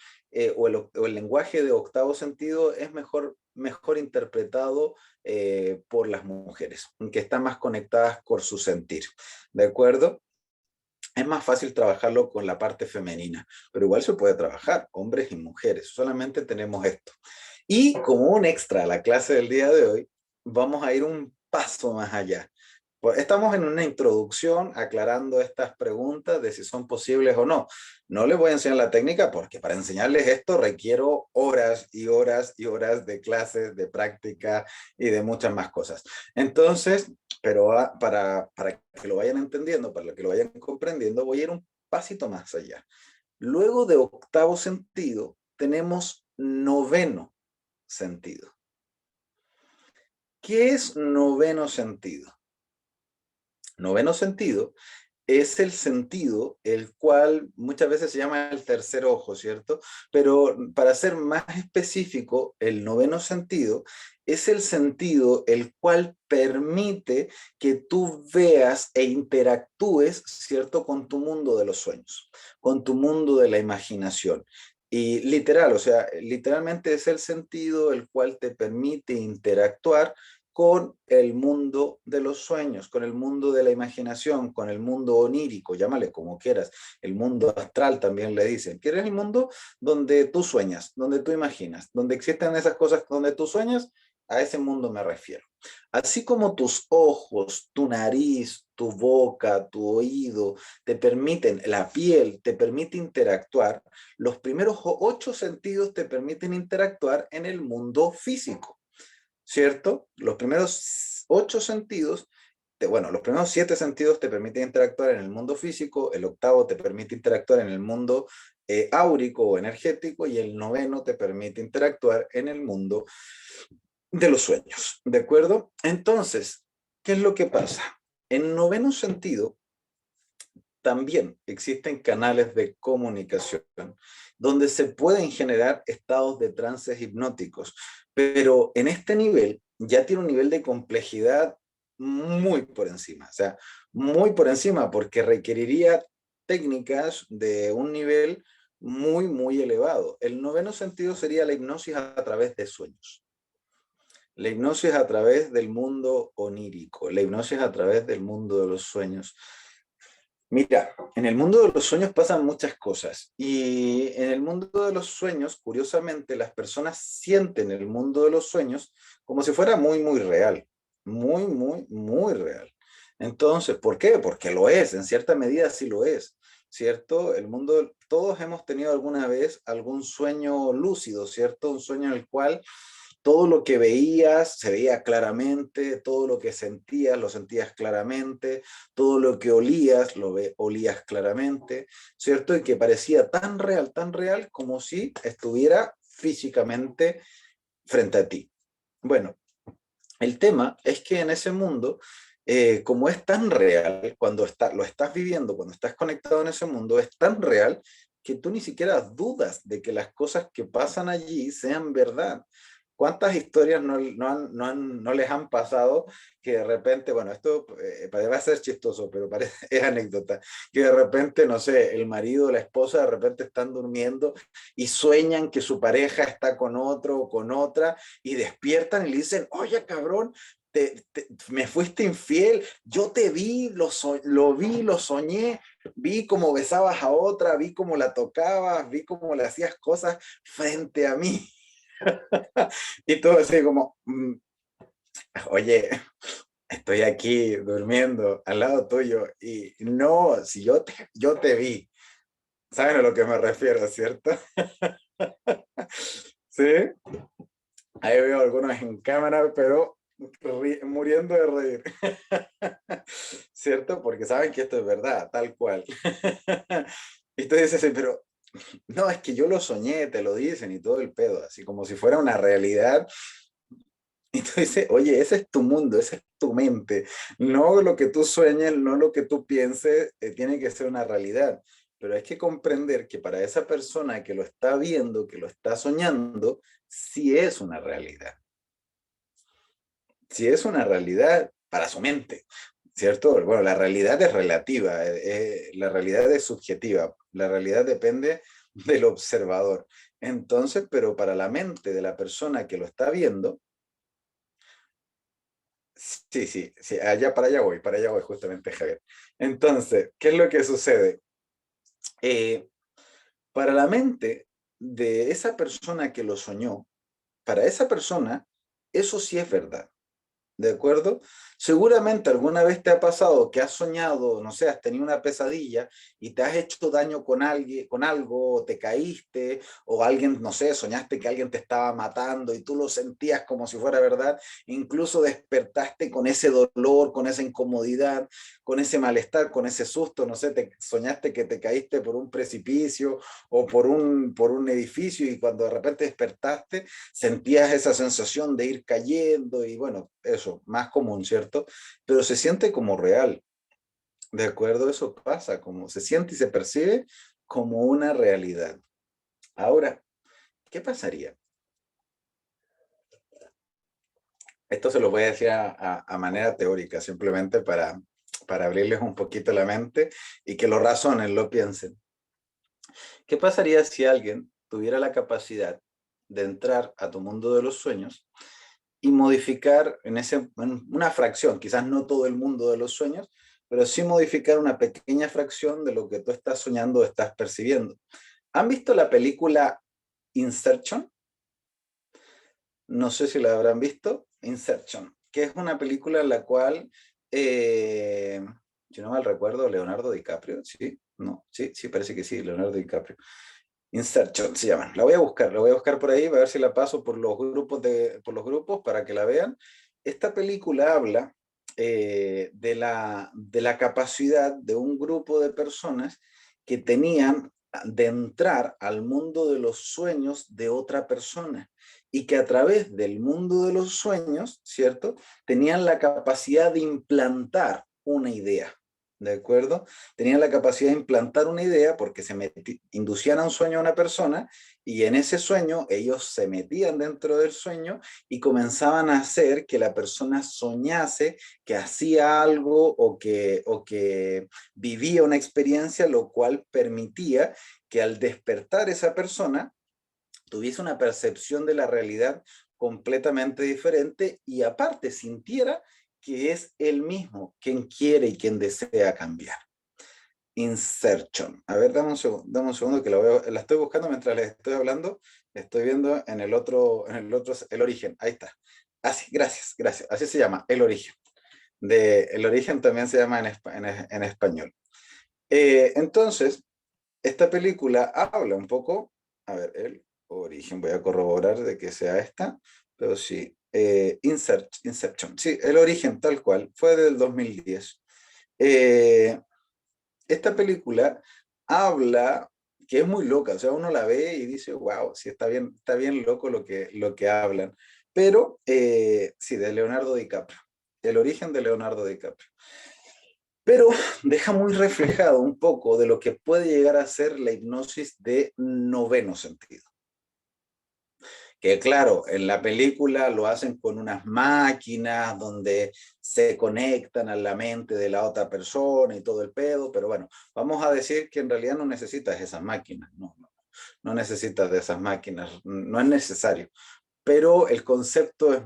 o el lenguaje de octavo sentido es mejor interpretado por las mujeres, que están más conectadas con su sentir. ¿De acuerdo? Es más fácil trabajarlo con la parte femenina, pero igual se puede trabajar, hombres y mujeres, solamente tenemos esto. Y como un extra a la clase del día de hoy, vamos a ir un paso más allá. Pues estamos en una introducción aclarando estas preguntas de si son posibles o no. No les voy a enseñar la técnica porque para enseñarles esto requiero horas y horas y horas de clases, de práctica y de muchas más cosas. Entonces, pero para que lo vayan entendiendo, para que lo vayan comprendiendo, voy a ir un pasito más allá. Luego de octavo sentido, tenemos noveno sentido. ¿Qué es noveno sentido? Noveno sentido es el sentido el cual muchas veces se llama el tercer ojo, ¿cierto? Pero para ser más específico, el noveno sentido es el sentido el cual permite que tú veas e interactúes, ¿cierto?, con tu mundo de los sueños, con tu mundo de la imaginación. Y literal, o sea, literalmente es el sentido el cual te permite interactuar con el mundo de los sueños, con el mundo de la imaginación, con el mundo onírico, llámale como quieras, el mundo astral también le dicen, que es el mundo donde tú sueñas, donde tú imaginas, donde existen esas cosas donde tú sueñas, a ese mundo me refiero. Así como tus ojos, tu nariz, tu boca, tu oído, te permiten, la piel te permite interactuar, los primeros 8 sentidos te permiten interactuar en el mundo físico, ¿cierto? Los primeros 8 sentidos, bueno, los primeros 7 sentidos te permiten interactuar en el mundo físico, el octavo te permite interactuar en el mundo áurico o energético y el noveno te permite interactuar en el mundo de los sueños, ¿de acuerdo? Entonces, ¿qué es lo que pasa? En noveno sentido, también existen canales de comunicación donde se pueden generar estados de trances hipnóticos, pero en este nivel ya tiene un nivel de complejidad muy por encima, o sea, muy por encima porque requeriría técnicas de un nivel muy, muy elevado. El noveno sentido sería la hipnosis a través de sueños. La hipnosis a través del mundo onírico, la hipnosis a través del mundo de los sueños. Mira, en el mundo de los sueños pasan muchas cosas y en el mundo de los sueños, curiosamente, las personas sienten el mundo de los sueños como si fuera muy, muy real, muy, muy, muy real. Entonces, ¿por qué? Porque lo es, en cierta medida sí lo es, ¿cierto? El mundo, todos hemos tenido alguna vez algún sueño lúcido, ¿cierto? Un sueño en el cual todo lo que veías se veía claramente, todo lo que sentías lo sentías claramente, todo lo que olías olías claramente, ¿cierto? Y que parecía tan real como si estuviera físicamente frente a ti. Bueno, el tema es que en ese mundo, como es tan real, lo estás viviendo, cuando estás conectado en ese mundo, es tan real que tú ni siquiera dudas de que las cosas que pasan allí sean verdad. ¿Cuántas historias no les han pasado que de repente, bueno, esto va a ser chistoso, pero parece, es anécdota, que de repente, no sé, el marido o la esposa de repente están durmiendo y sueñan que su pareja está con otro o con otra y despiertan y le dicen, oye, cabrón, me fuiste infiel, yo te vi, lo vi, lo soñé, vi cómo besabas a otra, vi cómo la tocabas, vi cómo le hacías cosas frente a mí. Y todo así como, oye, estoy aquí durmiendo al lado tuyo y no, si yo te vi, ¿saben a lo que me refiero, cierto? Sí, ahí veo algunos en cámara, pero muriendo de reír, ¿cierto? Porque saben que esto es verdad, tal cual. Y tú dices, sí, pero no, es que yo lo soñé, te lo dicen y todo el pedo, así como si fuera una realidad. Y tú dices, oye, ese es tu mundo, esa es tu mente. No lo que tú sueñes, no lo que tú pienses, tiene que ser una realidad. Pero hay que comprender que para esa persona que lo está viendo, que lo está soñando, sí es una realidad. Sí es una realidad para su mente, ¿cierto? Bueno, la realidad es relativa, la realidad es subjetiva, la realidad depende del observador. Entonces, pero para la mente de la persona que lo está viendo, sí, sí, sí, para allá voy justamente, Javier. Entonces, ¿qué es lo que sucede? Eh, para la mente de esa persona que lo soñó, para esa persona, eso sí es verdad. ¿De acuerdo? Seguramente alguna vez te ha pasado que has soñado, no sé, has tenido una pesadilla y te has hecho daño con alguien, con algo, o te caíste, o alguien, no sé, soñaste que alguien te estaba matando y tú lo sentías como si fuera verdad, incluso despertaste con ese dolor, con esa incomodidad, con ese malestar, con ese susto, no sé, te soñaste que te caíste por un precipicio o por un edificio y cuando de repente despertaste sentías esa sensación de ir cayendo y bueno, eso, más común, ¿cierto? Pero se siente como real, ¿de acuerdo? Eso pasa, como se siente y se percibe como una realidad. Ahora, ¿qué pasaría? Esto se lo voy a decir a manera teórica, simplemente para abrirles un poquito la mente y que lo razonen, lo piensen. ¿Qué pasaría si alguien tuviera la capacidad de entrar a tu mundo de los sueños y modificar en una fracción, quizás no todo el mundo de los sueños, pero sí modificar una pequeña fracción de lo que tú estás soñando o estás percibiendo? ¿Han visto la película Inception? no sé si la habrán visto, Inception, que es una película en la cual, eh, si no mal recuerdo, Leonardo DiCaprio, ¿sí? No, sí, sí, parece que sí, Leonardo DiCaprio. Inception se llama. La voy a buscar por ahí, a ver si la paso por los grupos por los grupos para que la vean. Esta película habla de la capacidad de un grupo de personas que tenían de entrar al mundo de los sueños de otra persona y que a través del mundo de los sueños, ¿cierto? Tenían la capacidad de implantar una idea. ¿De acuerdo? Tenían la capacidad de implantar una idea porque inducían a un sueño a una persona y en ese sueño ellos se metían dentro del sueño y comenzaban a hacer que la persona soñase que hacía algo o que vivía una experiencia, lo cual permitía que al despertar esa persona tuviese una percepción de la realidad completamente diferente y aparte sintiera que es él mismo quien quiere y quien desea cambiar. Insertion. A ver, dame un segundo que la estoy buscando mientras les estoy hablando. Estoy viendo el origen. Ahí está. Así, gracias, gracias. Así se llama, el origen. El origen también se llama en español. Entonces, esta película habla un poco, a ver, el origen, voy a corroborar de que sea esta, pero sí, Inception, sí, el origen tal cual, fue del 2010. Eh, esta película habla, que es muy loca, o sea, uno la ve y dice, wow, sí, está bien loco lo que hablan, pero sí, de Leonardo DiCaprio, el origen de Leonardo DiCaprio. Pero deja muy reflejado un poco de lo que puede llegar a ser la hipnosis de noveno sentido. Que claro, en la película lo hacen con unas máquinas donde se conectan a la mente de la otra persona y todo el pedo, pero bueno, vamos a decir que en realidad no necesitas esas máquinas, no necesitas de esas máquinas, no es necesario, pero el concepto es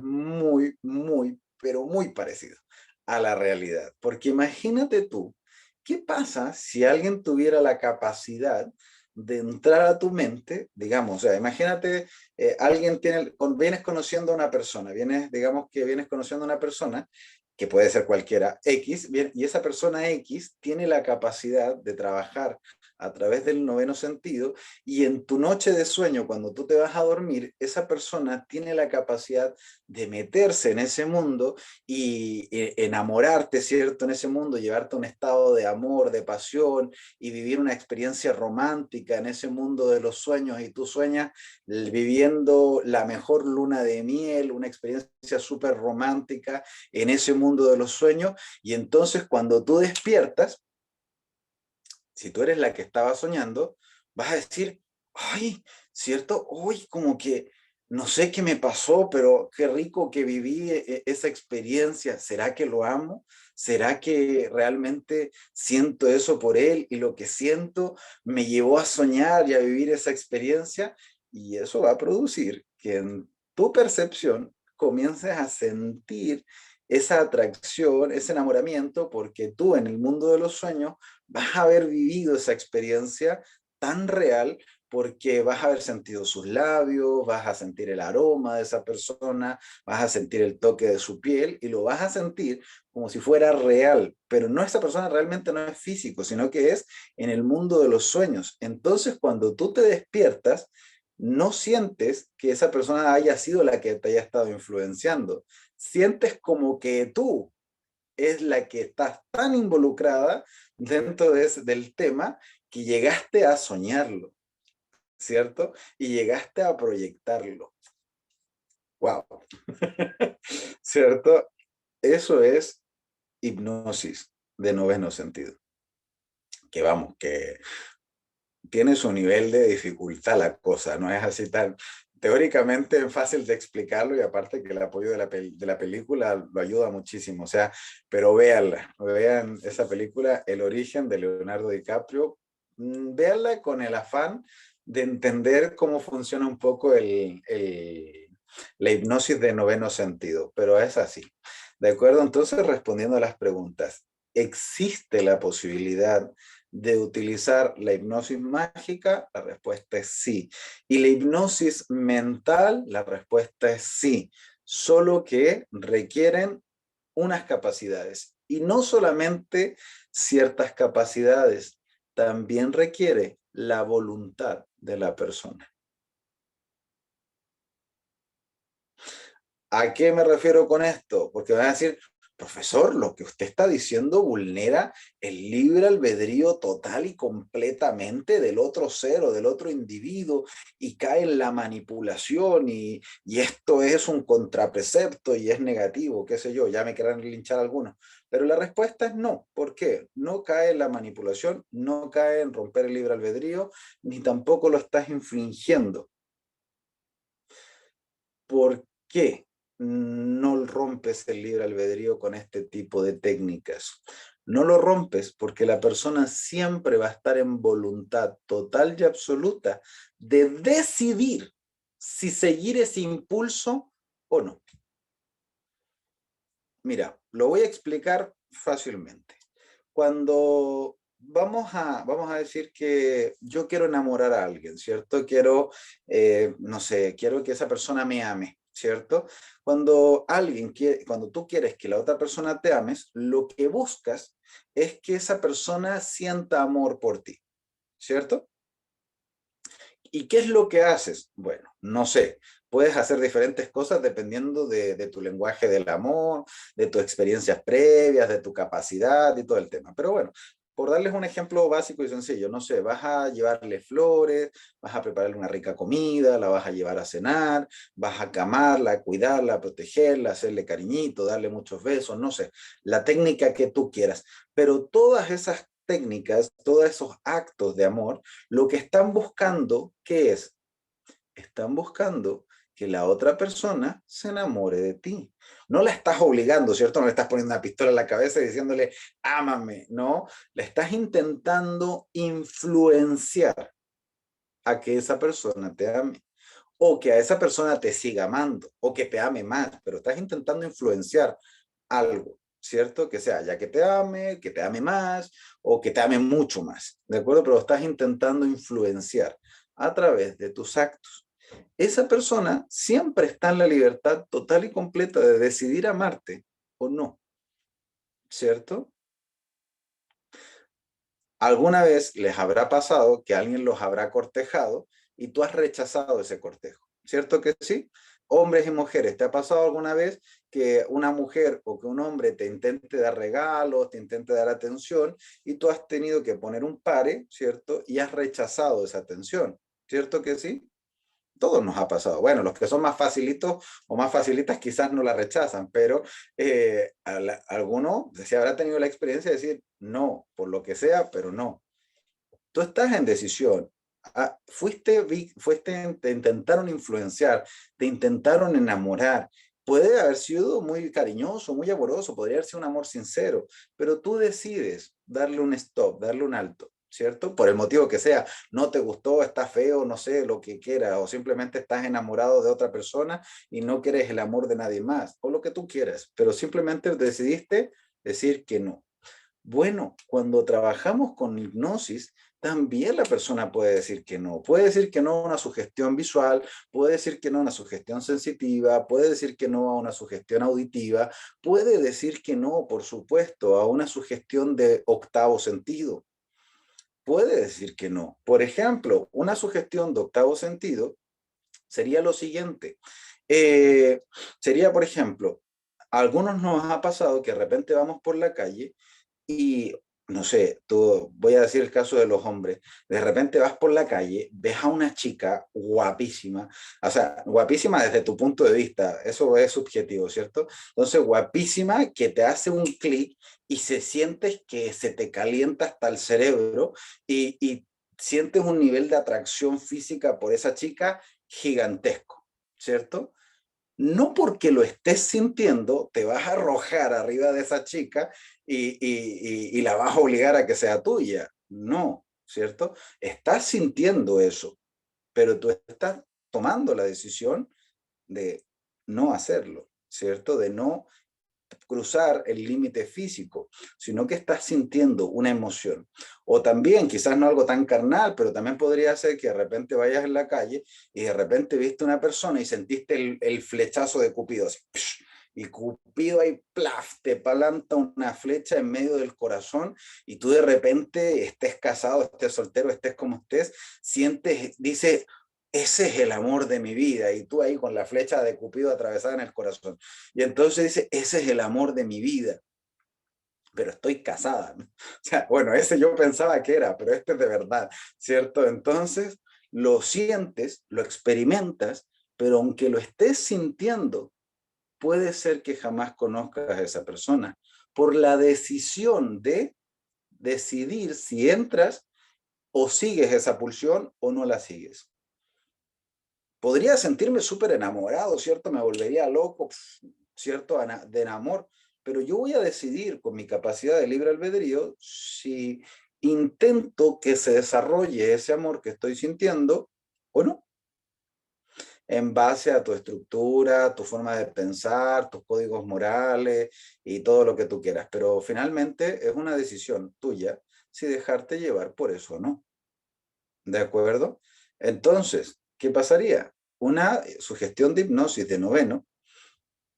pero muy parecido a la realidad, porque imagínate tú, ¿qué pasa si alguien tuviera la capacidad de entrar a tu mente, digamos, o sea, imagínate, vienes conociendo a una persona, digamos que vienes conociendo a una persona, que puede ser cualquiera, X, bien, y esa persona X tiene la capacidad de trabajar a través del noveno sentido y en tu noche de sueño, cuando tú te vas a dormir, esa persona tiene la capacidad de meterse en ese mundo y enamorarte, ¿cierto? En ese mundo, llevarte a un estado de amor, de pasión y vivir una experiencia romántica en ese mundo de los sueños y tú sueñas viviendo la mejor luna de miel, una experiencia súper romántica en ese mundo de los sueños y entonces cuando tú despiertas, si tú eres la que estaba soñando, vas a decir, ay, ¿cierto? Uy, como que no sé qué me pasó, pero qué rico que viví esa experiencia. ¿Será que lo amo? ¿Será que realmente siento eso por él y lo que siento me llevó a soñar y a vivir esa experiencia? Y eso va a producir que en tu percepción comiences a sentir esa atracción, ese enamoramiento, porque tú en el mundo de los sueños vas a haber vivido esa experiencia tan real porque vas a haber sentido sus labios, vas a sentir el aroma de esa persona, vas a sentir el toque de su piel y lo vas a sentir como si fuera real, pero no, esa persona realmente no es físico, sino que es en el mundo de los sueños. Entonces, cuando tú te despiertas, no sientes que esa persona haya sido la que te haya estado influenciando, sientes como que tú es la que estás tan involucrada dentro del tema que llegaste a soñarlo, ¿cierto? Y llegaste a proyectarlo. ¡Wow! ¿Cierto? Eso es hipnosis de noveno sentido. Que vamos, que tiene su nivel de dificultad la cosa, no es así tan teóricamente fácil de explicarlo y aparte que el apoyo de la película lo ayuda muchísimo, o sea, pero véanla, vean esa película, El origen de Leonardo DiCaprio, véanla con el afán de entender cómo funciona un poco la hipnosis de noveno sentido, pero es así. ¿De acuerdo? Entonces, respondiendo a las preguntas, ¿existe la posibilidad de utilizar la hipnosis mágica? La respuesta es sí. ¿Y la hipnosis mental? La respuesta es sí. Solo que requieren unas capacidades. Y no solamente ciertas capacidades, también requiere la voluntad de la persona. ¿A qué me refiero con esto? Porque van a decir, profesor, lo que usted está diciendo vulnera el libre albedrío total y completamente del otro ser o del otro individuo y cae en la manipulación y esto es un contraprecepto y es negativo, qué sé yo, ya me querrán linchar algunos. Pero la respuesta es no. ¿Por qué? No cae en la manipulación, no cae en romper el libre albedrío, ni tampoco lo estás infringiendo. ¿Por qué no rompes el libre albedrío con este tipo de técnicas? No lo rompes porque la persona siempre va a estar en voluntad total y absoluta de decidir si seguir ese impulso o no. Mira, lo voy a explicar fácilmente. Cuando vamos a decir que yo quiero enamorar a alguien, ¿cierto? Quiero, no sé, quiero que esa persona me ame, ¿cierto? Cuando tú quieres que la otra persona te ames, lo que buscas es que esa persona sienta amor por ti, ¿cierto? ¿Y qué es lo que haces? Bueno, no sé, puedes hacer diferentes cosas dependiendo de tu lenguaje del amor, de tus experiencias previas, de tu capacidad y todo el tema. Pero bueno, por darles un ejemplo básico y sencillo, no sé, vas a llevarle flores, vas a prepararle una rica comida, la vas a llevar a cenar, vas a camarla, cuidarla, protegerla, hacerle cariñito, darle muchos besos, no sé, la técnica que tú quieras. Pero todas esas técnicas, todos esos actos de amor, lo que están buscando, ¿qué es? Están buscando que la otra persona se enamore de ti. No la estás obligando, ¿cierto? No le estás poniendo una pistola en la cabeza y diciéndole, ámame, no. Le estás intentando influenciar a que esa persona te ame o que a esa persona te siga amando o que te ame más, pero estás intentando influenciar algo, ¿cierto? Que sea ya que te ame más o que te ame mucho más, ¿de acuerdo? Pero estás intentando influenciar a través de tus actos. Esa persona siempre está en la libertad total y completa de decidir amarte o no, ¿cierto? Alguna vez les habrá pasado que alguien los habrá cortejado y tú has rechazado ese cortejo, ¿cierto que sí? Hombres y mujeres, ¿te ha pasado alguna vez que una mujer o que un hombre te intente dar regalos, te intente dar atención y tú has tenido que poner un pare, ¿cierto? Y has rechazado esa atención, ¿cierto que sí? Todos nos ha pasado. Bueno, los que son más facilitos o más facilitas quizás no la rechazan, pero alguno se habrá tenido la experiencia de decir no, por lo que sea, pero no. Tú estás en decisión. Te intentaron influenciar, te intentaron enamorar. Puede haber sido muy cariñoso, muy amoroso, podría haber sido un amor sincero, pero tú decides darle un stop, darle un alto, ¿cierto? Por el motivo que sea, no te gustó, está feo, no sé, lo que quieras, o simplemente estás enamorado de otra persona y no quieres el amor de nadie más, o lo que tú quieras, pero simplemente decidiste decir que no. Bueno, cuando trabajamos con hipnosis, también la persona puede decir que no. Puede decir que no a una sugestión visual, puede decir que no a una sugestión sensitiva, puede decir que no a una sugestión auditiva, puede decir que no, por supuesto, a una sugestión de octavo sentido. Puede decir que no. Por ejemplo, una sugestión de octavo sentido sería lo siguiente. Eh, Sería, por ejemplo, a algunos nos ha pasado que de repente vamos por la calle y no sé, voy a decir el caso de los hombres. De repente vas por la calle, ves a una chica guapísima, o sea, guapísima desde tu punto de vista, eso es subjetivo, ¿cierto? Entonces, guapísima que te hace un clic y se sientes que se te calienta hasta el cerebro y sientes un nivel de atracción física por esa chica gigantesco, ¿cierto? No porque lo estés sintiendo, te vas a arrojar arriba de esa chica y la vas a obligar a que sea tuya. No, ¿cierto? Estás sintiendo eso, pero tú estás tomando la decisión de no hacerlo, ¿cierto? De no cruzar el límite físico, sino que estás sintiendo una emoción. O también, quizás no algo tan carnal, pero también podría ser que de repente vayas en la calle y de repente viste una persona y sentiste el flechazo de Cupido, así, y Cupido ahí, plaf, te planta una flecha en medio del corazón y tú de repente, estés casado, estés soltero, estés como estés, sientes, dices, ese es el amor de mi vida, y tú ahí con la flecha de Cupido atravesada en el corazón. Y entonces dice, ese es el amor de mi vida, pero estoy casada, ¿no? O sea, bueno, ese yo pensaba que era, pero este es de verdad, ¿cierto? Entonces lo sientes, lo experimentas, pero aunque lo estés sintiendo, puede ser que jamás conozcas a esa persona por la decisión de decidir si entras o sigues esa pulsión o no la sigues. Podría sentirme súper enamorado, ¿cierto? Me volvería loco, ¿cierto? De enamor, pero yo voy a decidir con mi capacidad de libre albedrío si intento que se desarrolle ese amor que estoy sintiendo o no, en base a tu estructura, tu forma de pensar, tus códigos morales y todo lo que tú quieras. Pero finalmente es una decisión tuya si dejarte llevar por eso o no. ¿De acuerdo? Entonces, ¿qué pasaría? Una sugestión de hipnosis de noveno,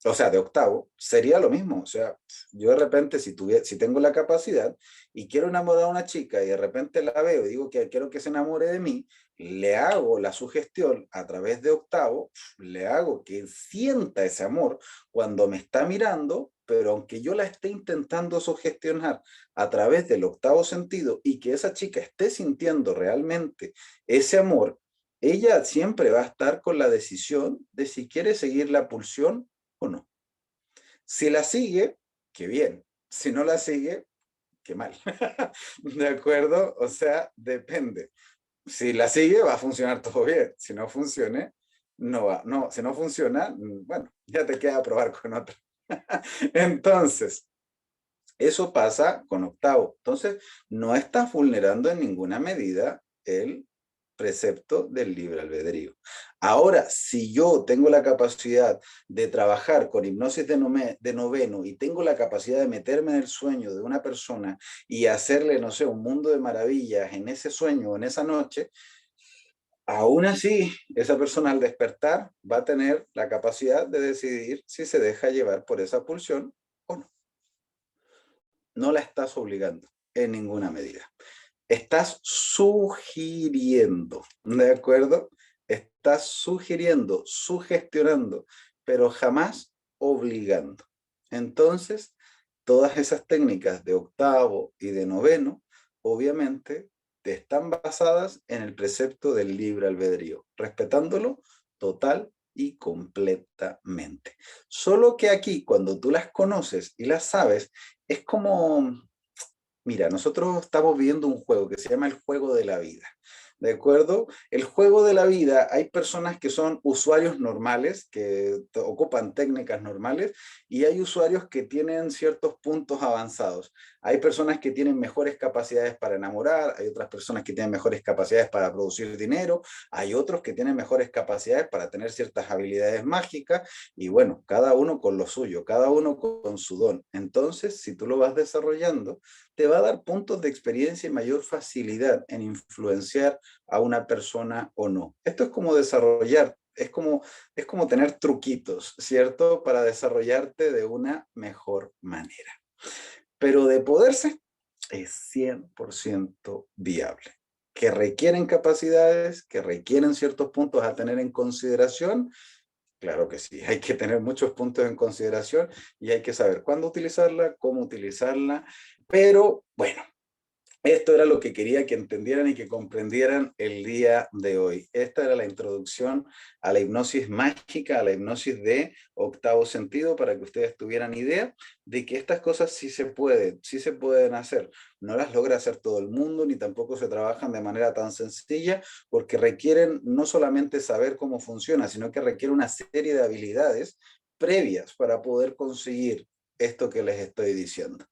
o sea, de octavo, sería lo mismo. O sea, yo de repente, si tengo la capacidad y quiero enamorar a una chica y de repente la veo y digo que quiero que se enamore de mí, le hago la sugestión a través de octavo, le hago que sienta ese amor cuando me está mirando, pero aunque yo la esté intentando sugestionar a través del octavo sentido y que esa chica esté sintiendo realmente ese amor, ella siempre va a estar con la decisión de si quiere seguir la pulsión o no. Si la sigue, qué bien. Si no la sigue, qué mal. ¿De acuerdo? O sea, depende. Si la sigue, va a funcionar todo bien. Si no funcione, no va. No, si no funciona, bueno, ya te queda probar con otra. Entonces, eso pasa con octavo. Entonces, no estás vulnerando en ninguna medida el precepto del libre albedrío. Ahora, si yo tengo la capacidad de trabajar con hipnosis de noveno y tengo la capacidad de meterme en el sueño de una persona y hacerle, no sé, un mundo de maravillas en ese sueño o en esa noche, aún así, esa persona al despertar va a tener la capacidad de decidir si se deja llevar por esa pulsión o no. No la estás obligando en ninguna medida. Estás sugiriendo, ¿de acuerdo? Estás sugiriendo, sugestionando, pero jamás obligando. Entonces, todas esas técnicas de octavo y de noveno, obviamente, están basadas en el precepto del libre albedrío, respetándolo total y completamente. Solo que aquí, cuando tú las conoces y las sabes, es como, mira, nosotros estamos viviendo un juego que se llama el juego de la vida. ¿De acuerdo? El juego de la vida, hay personas que son usuarios normales, que ocupan técnicas normales, y hay usuarios que tienen ciertos puntos avanzados. Hay personas que tienen mejores capacidades para enamorar, hay otras personas que tienen mejores capacidades para producir dinero, hay otros que tienen mejores capacidades para tener ciertas habilidades mágicas, y bueno, cada uno con lo suyo, cada uno con su don. Entonces, si tú lo vas desarrollando, te va a dar puntos de experiencia y mayor facilidad en influenciar a una persona o no. Esto es como desarrollar, es como tener truquitos, ¿cierto? Para desarrollarte de una mejor manera. Pero de poderse, es 100% viable. Que requieren capacidades, que requieren ciertos puntos a tener en consideración. Claro que sí, hay que tener muchos puntos en consideración y hay que saber cuándo utilizarla, cómo utilizarla, pero bueno, esto era lo que quería que entendieran y que comprendieran el día de hoy. Esta era la introducción a la hipnosis mágica, a la hipnosis de octavo sentido, para que ustedes tuvieran idea de que estas cosas sí se pueden hacer. No las logra hacer todo el mundo, ni tampoco se trabajan de manera tan sencilla, porque requieren no solamente saber cómo funciona, sino que requiere una serie de habilidades previas para poder conseguir esto que les estoy diciendo.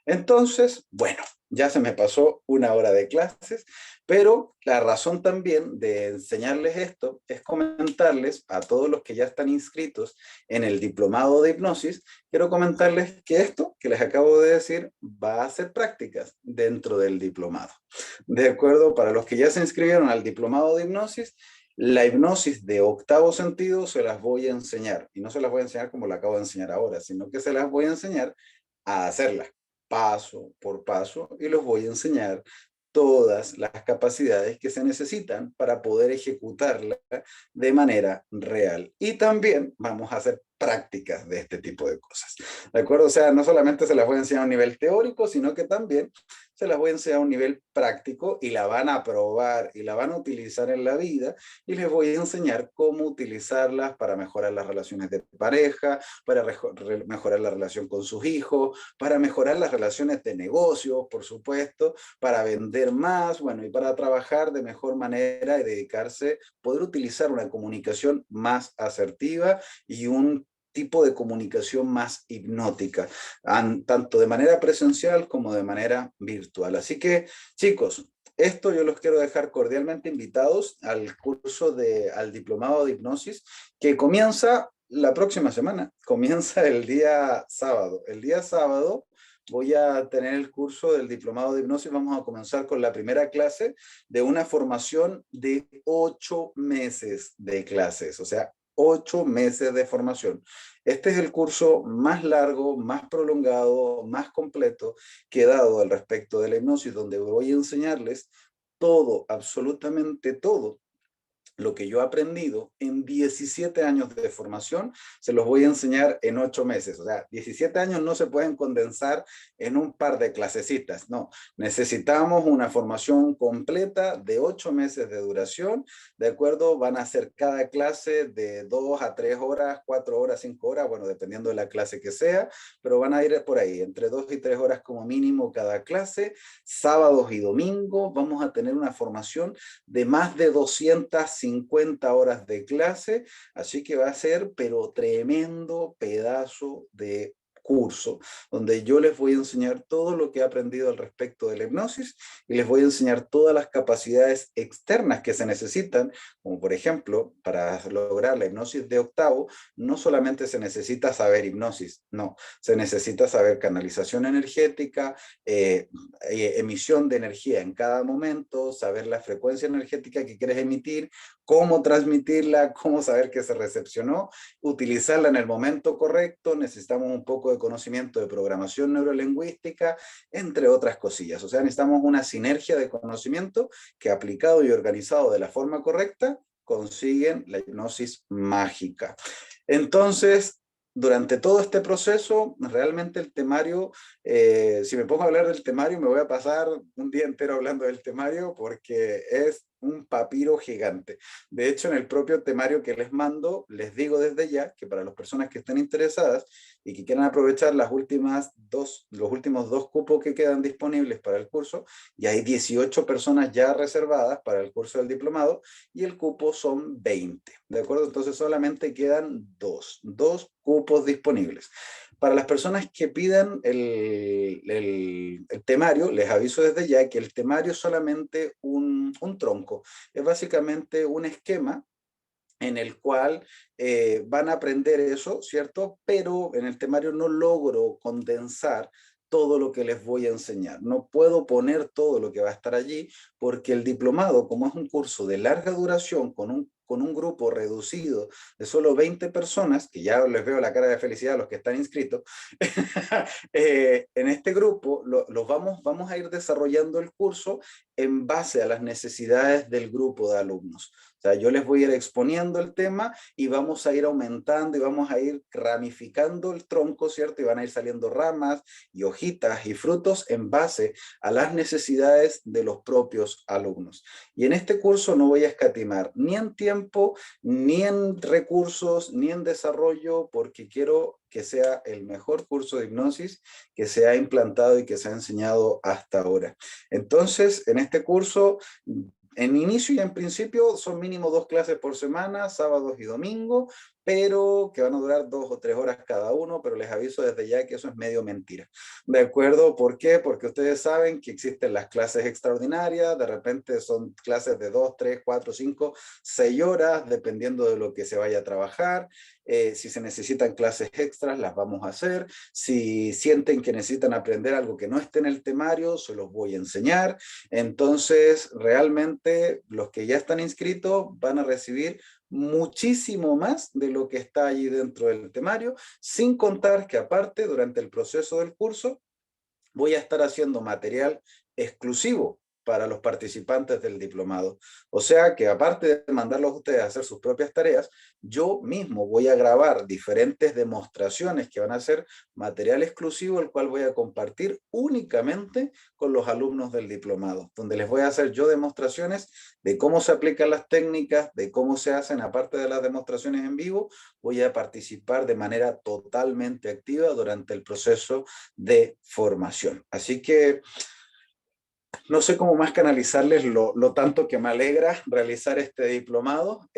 Entonces, bueno, ya se me pasó una hora de clases, pero la razón también de enseñarles esto es comentarles a todos los que ya están inscritos en el diplomado de hipnosis, quiero comentarles que esto que les acabo de decir va a ser prácticas dentro del diplomado. De acuerdo, para los que ya se inscribieron al diplomado de hipnosis, la hipnosis de octavo sentido se las voy a enseñar, y no se las voy a enseñar como la acabo de enseñar ahora, sino que se las voy a enseñar a hacerla paso por paso y los voy a enseñar todas las capacidades que se necesitan para poder ejecutarla de manera real. Y también vamos a hacer prácticas de este tipo de cosas. ¿De acuerdo? O sea, no solamente se las voy a enseñar a un nivel teórico, sino que también se las voy a enseñar a un nivel práctico y la van a probar y la van a utilizar en la vida y les voy a enseñar cómo utilizarlas para mejorar las relaciones de pareja, para mejorar la relación con sus hijos, para mejorar las relaciones de negocios, por supuesto, para vender más, bueno, y para trabajar de mejor manera y dedicarse, poder utilizar una comunicación más asertiva y un tipo de comunicación más hipnótica, tanto de manera presencial como de manera virtual. Así que, chicos, esto yo los quiero dejar cordialmente invitados al al diplomado de hipnosis que comienza la próxima semana, comienza el día sábado. El día sábado voy a tener el curso del diplomado de hipnosis. Vamos a comenzar con la primera clase de una formación de 8 meses de clases, o sea, 8 meses de formación. Este es el curso más largo, más prolongado, más completo que he dado al respecto de la hipnosis, donde voy a enseñarles todo, absolutamente todo lo que yo he aprendido en 17 años de formación, se los voy a enseñar en 8 meses. O sea, 17 años no se pueden condensar en un par de clasecitas, no. Necesitamos una formación completa de 8 meses de duración, ¿de acuerdo? Van a ser cada clase de 2 a 3 horas, 4 horas, 5 horas, bueno, dependiendo de la clase que sea, pero van a ir por ahí, entre 2 y 3 horas como mínimo cada clase. Sábados y domingos vamos a tener una formación de más de 250 horas de clase, así que va a ser, pero tremendo pedazo de curso, donde yo les voy a enseñar todo lo que he aprendido al respecto de la hipnosis y les voy a enseñar todas las capacidades externas que se necesitan, como por ejemplo, para lograr la hipnosis de octavo, no solamente se necesita saber hipnosis, no, se necesita saber canalización energética, emisión de energía en cada momento, saber la frecuencia energética que quieres emitir, cómo transmitirla, cómo saber que se recepcionó, utilizarla en el momento correcto. Necesitamos un poco de conocimiento de programación neurolingüística, entre otras cosillas. O sea, necesitamos una sinergia de conocimiento que aplicado y organizado de la forma correcta consiguen la hipnosis mágica. Entonces, durante todo este proceso, realmente el temario, si me pongo a hablar del temario, me voy a pasar un día entero hablando del temario porque es un papiro gigante. De hecho, en el propio temario que les mando, les digo desde ya que para las personas que estén interesadas y que quieran aprovechar los últimos 2 cupos que quedan disponibles para el curso, y hay 18 personas ya reservadas para el curso del diplomado y el cupo son 20, ¿de acuerdo? Entonces solamente quedan dos cupos disponibles. Para las personas que pidan el temario, les aviso desde ya que el temario es solamente un tronco, es básicamente un esquema en el cual van a aprender eso, ¿cierto? Pero en el temario no logro condensar todo lo que les voy a enseñar. No puedo poner todo lo que va a estar allí porque el diplomado, como es un curso de larga duración con un grupo reducido de solo 20 personas, que ya les veo la cara de felicidad a los que están inscritos, en este grupo vamos a ir desarrollando el curso en base a las necesidades del grupo de alumnos. O sea, yo les voy a ir exponiendo el tema y vamos a ir aumentando y vamos a ir ramificando el tronco, ¿cierto? Y van a ir saliendo ramas y hojitas y frutos en base a las necesidades de los propios alumnos. Y en este curso no voy a escatimar ni en tiempo, ni en recursos, ni en desarrollo, porque quiero que sea el mejor curso de hipnosis que se ha implantado y que se ha enseñado hasta ahora. Entonces, en este curso, en inicio y en principio son mínimo 2 clases por semana, sábados y domingos, pero que van a durar 2 o 3 horas cada uno, pero les aviso desde ya que eso es medio mentira. ¿De acuerdo? ¿Por qué? Porque ustedes saben que existen las clases extraordinarias, de repente son clases de 2, 3, 4, 5, 6 horas, dependiendo de lo que se vaya a trabajar. Si se necesitan clases extras, las vamos a hacer. Si sienten que necesitan aprender algo que no esté en el temario, se los voy a enseñar. Entonces, realmente, los que ya están inscritos van a recibir muchísimo más de lo que está allí dentro del temario, sin contar que aparte, durante el proceso del curso, voy a estar haciendo material exclusivo para los participantes del diplomado. O sea que aparte de mandarlos a ustedes a hacer sus propias tareas, yo mismo voy a grabar diferentes demostraciones que van a ser material exclusivo, el cual voy a compartir únicamente con los alumnos del diplomado, donde les voy a hacer yo demostraciones de cómo se aplican las técnicas, de cómo se hacen, aparte de las demostraciones en vivo, voy a participar de manera totalmente activa durante el proceso de formación. Así que no sé cómo más canalizarles lo tanto que me alegra realizar este diplomado.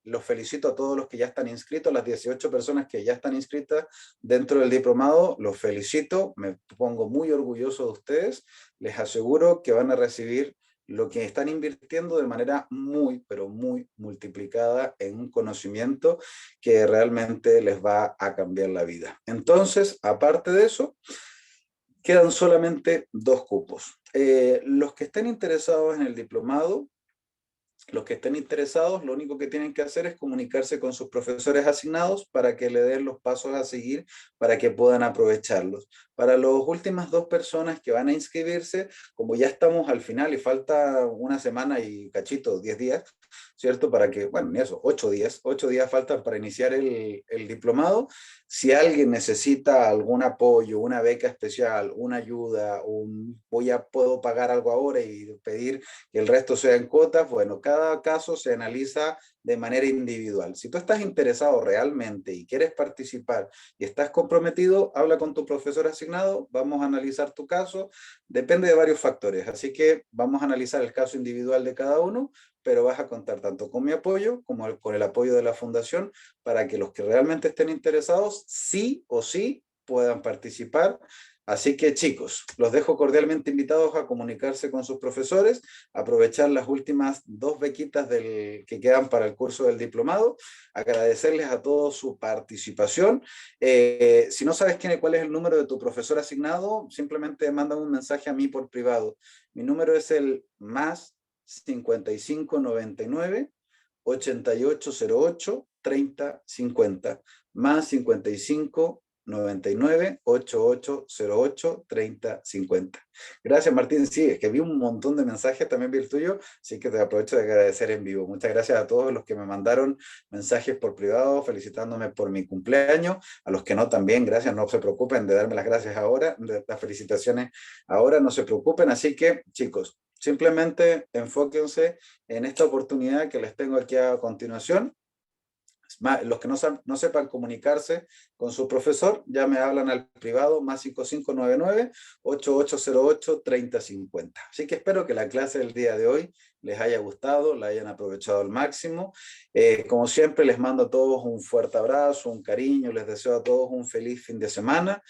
Los felicito a todos los que ya están inscritos, las 18 personas que ya están inscritas dentro del diplomado, los felicito, me pongo muy orgulloso de ustedes, les aseguro que van a recibir lo que están invirtiendo de manera muy, pero muy multiplicada en un conocimiento que realmente les va a cambiar la vida. Entonces, aparte de eso, quedan solamente 2 cupos. Los que estén interesados en el diplomado, los que estén interesados, lo único que tienen que hacer es comunicarse con sus profesores asignados para que le den los pasos a seguir para que puedan aprovecharlos. Para las últimas 2 personas que van a inscribirse, como ya estamos al final y falta una semana y cachito, 10 días, ¿cierto? Para que, bueno, eso, 8 días faltan para iniciar el diplomado. Si alguien necesita algún apoyo, una beca especial, una ayuda, puedo pagar algo ahora y pedir que el resto sea en cuotas, bueno, cada caso se analiza de manera individual. Si tú estás interesado realmente y quieres participar y estás comprometido, habla con tu profesor asignado, vamos a analizar tu caso, depende de varios factores, así que vamos a analizar el caso individual de cada uno, pero vas a contar tanto con mi apoyo como con el apoyo de la fundación para que los que realmente estén interesados, sí o sí, puedan participar. Así que chicos, los dejo cordialmente invitados a comunicarse con sus profesores, aprovechar las últimas 2 bequitas que quedan para el curso del diplomado, agradecerles a todos su participación. Si no sabes cuál es el número de tu profesor asignado, simplemente mándame un mensaje a mí por privado. Mi número es el más 5599 8808 3050, más 55 99 8808 3050. Gracias, Martín. Sí, es que vi un montón de mensajes, también vi el tuyo, así que te aprovecho de agradecer en vivo. Muchas gracias a todos los que me mandaron mensajes por privado felicitándome por mi cumpleaños, a los que no también, gracias, no se preocupen de darme las gracias ahora, de las felicitaciones ahora, no se preocupen. Así que, chicos, simplemente enfóquense en esta oportunidad que les tengo aquí a continuación. Los que no sepan comunicarse con su profesor, ya me hablan al privado, más 5599 8808 3050. Así que espero que la clase del día de hoy les haya gustado, la hayan aprovechado al máximo. Como siempre, les mando a todos un fuerte abrazo, un cariño, les deseo a todos un feliz fin de semana.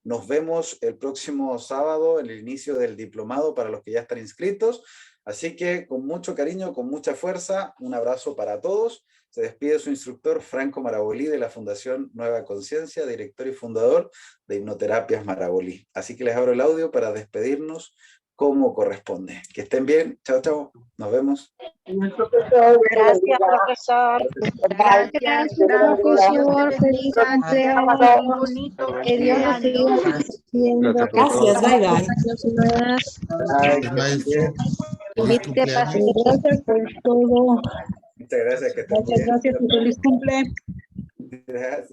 Nos vemos el próximo sábado en el inicio del diplomado para los que ya están inscritos. Así que con mucho cariño, con mucha fuerza, un abrazo para todos. Se despide su instructor Franco Marabolí de la Fundación Nueva Conciencia, director y fundador de Hipnoterapias Marabolí. Así que les abro el audio para despedirnos como corresponde. Que estén bien. Chao, chao. Nos vemos. Gracias, profesor. Gracias, profesor. Feliz cumpleaños. Un bonito Que Dios nos siga haciendo. Gracias, bye bye. Ay, que estén bien. Gracias por todo. Muchas gracias, que estén Muchas bien. gracias y feliz cumple. Gracias.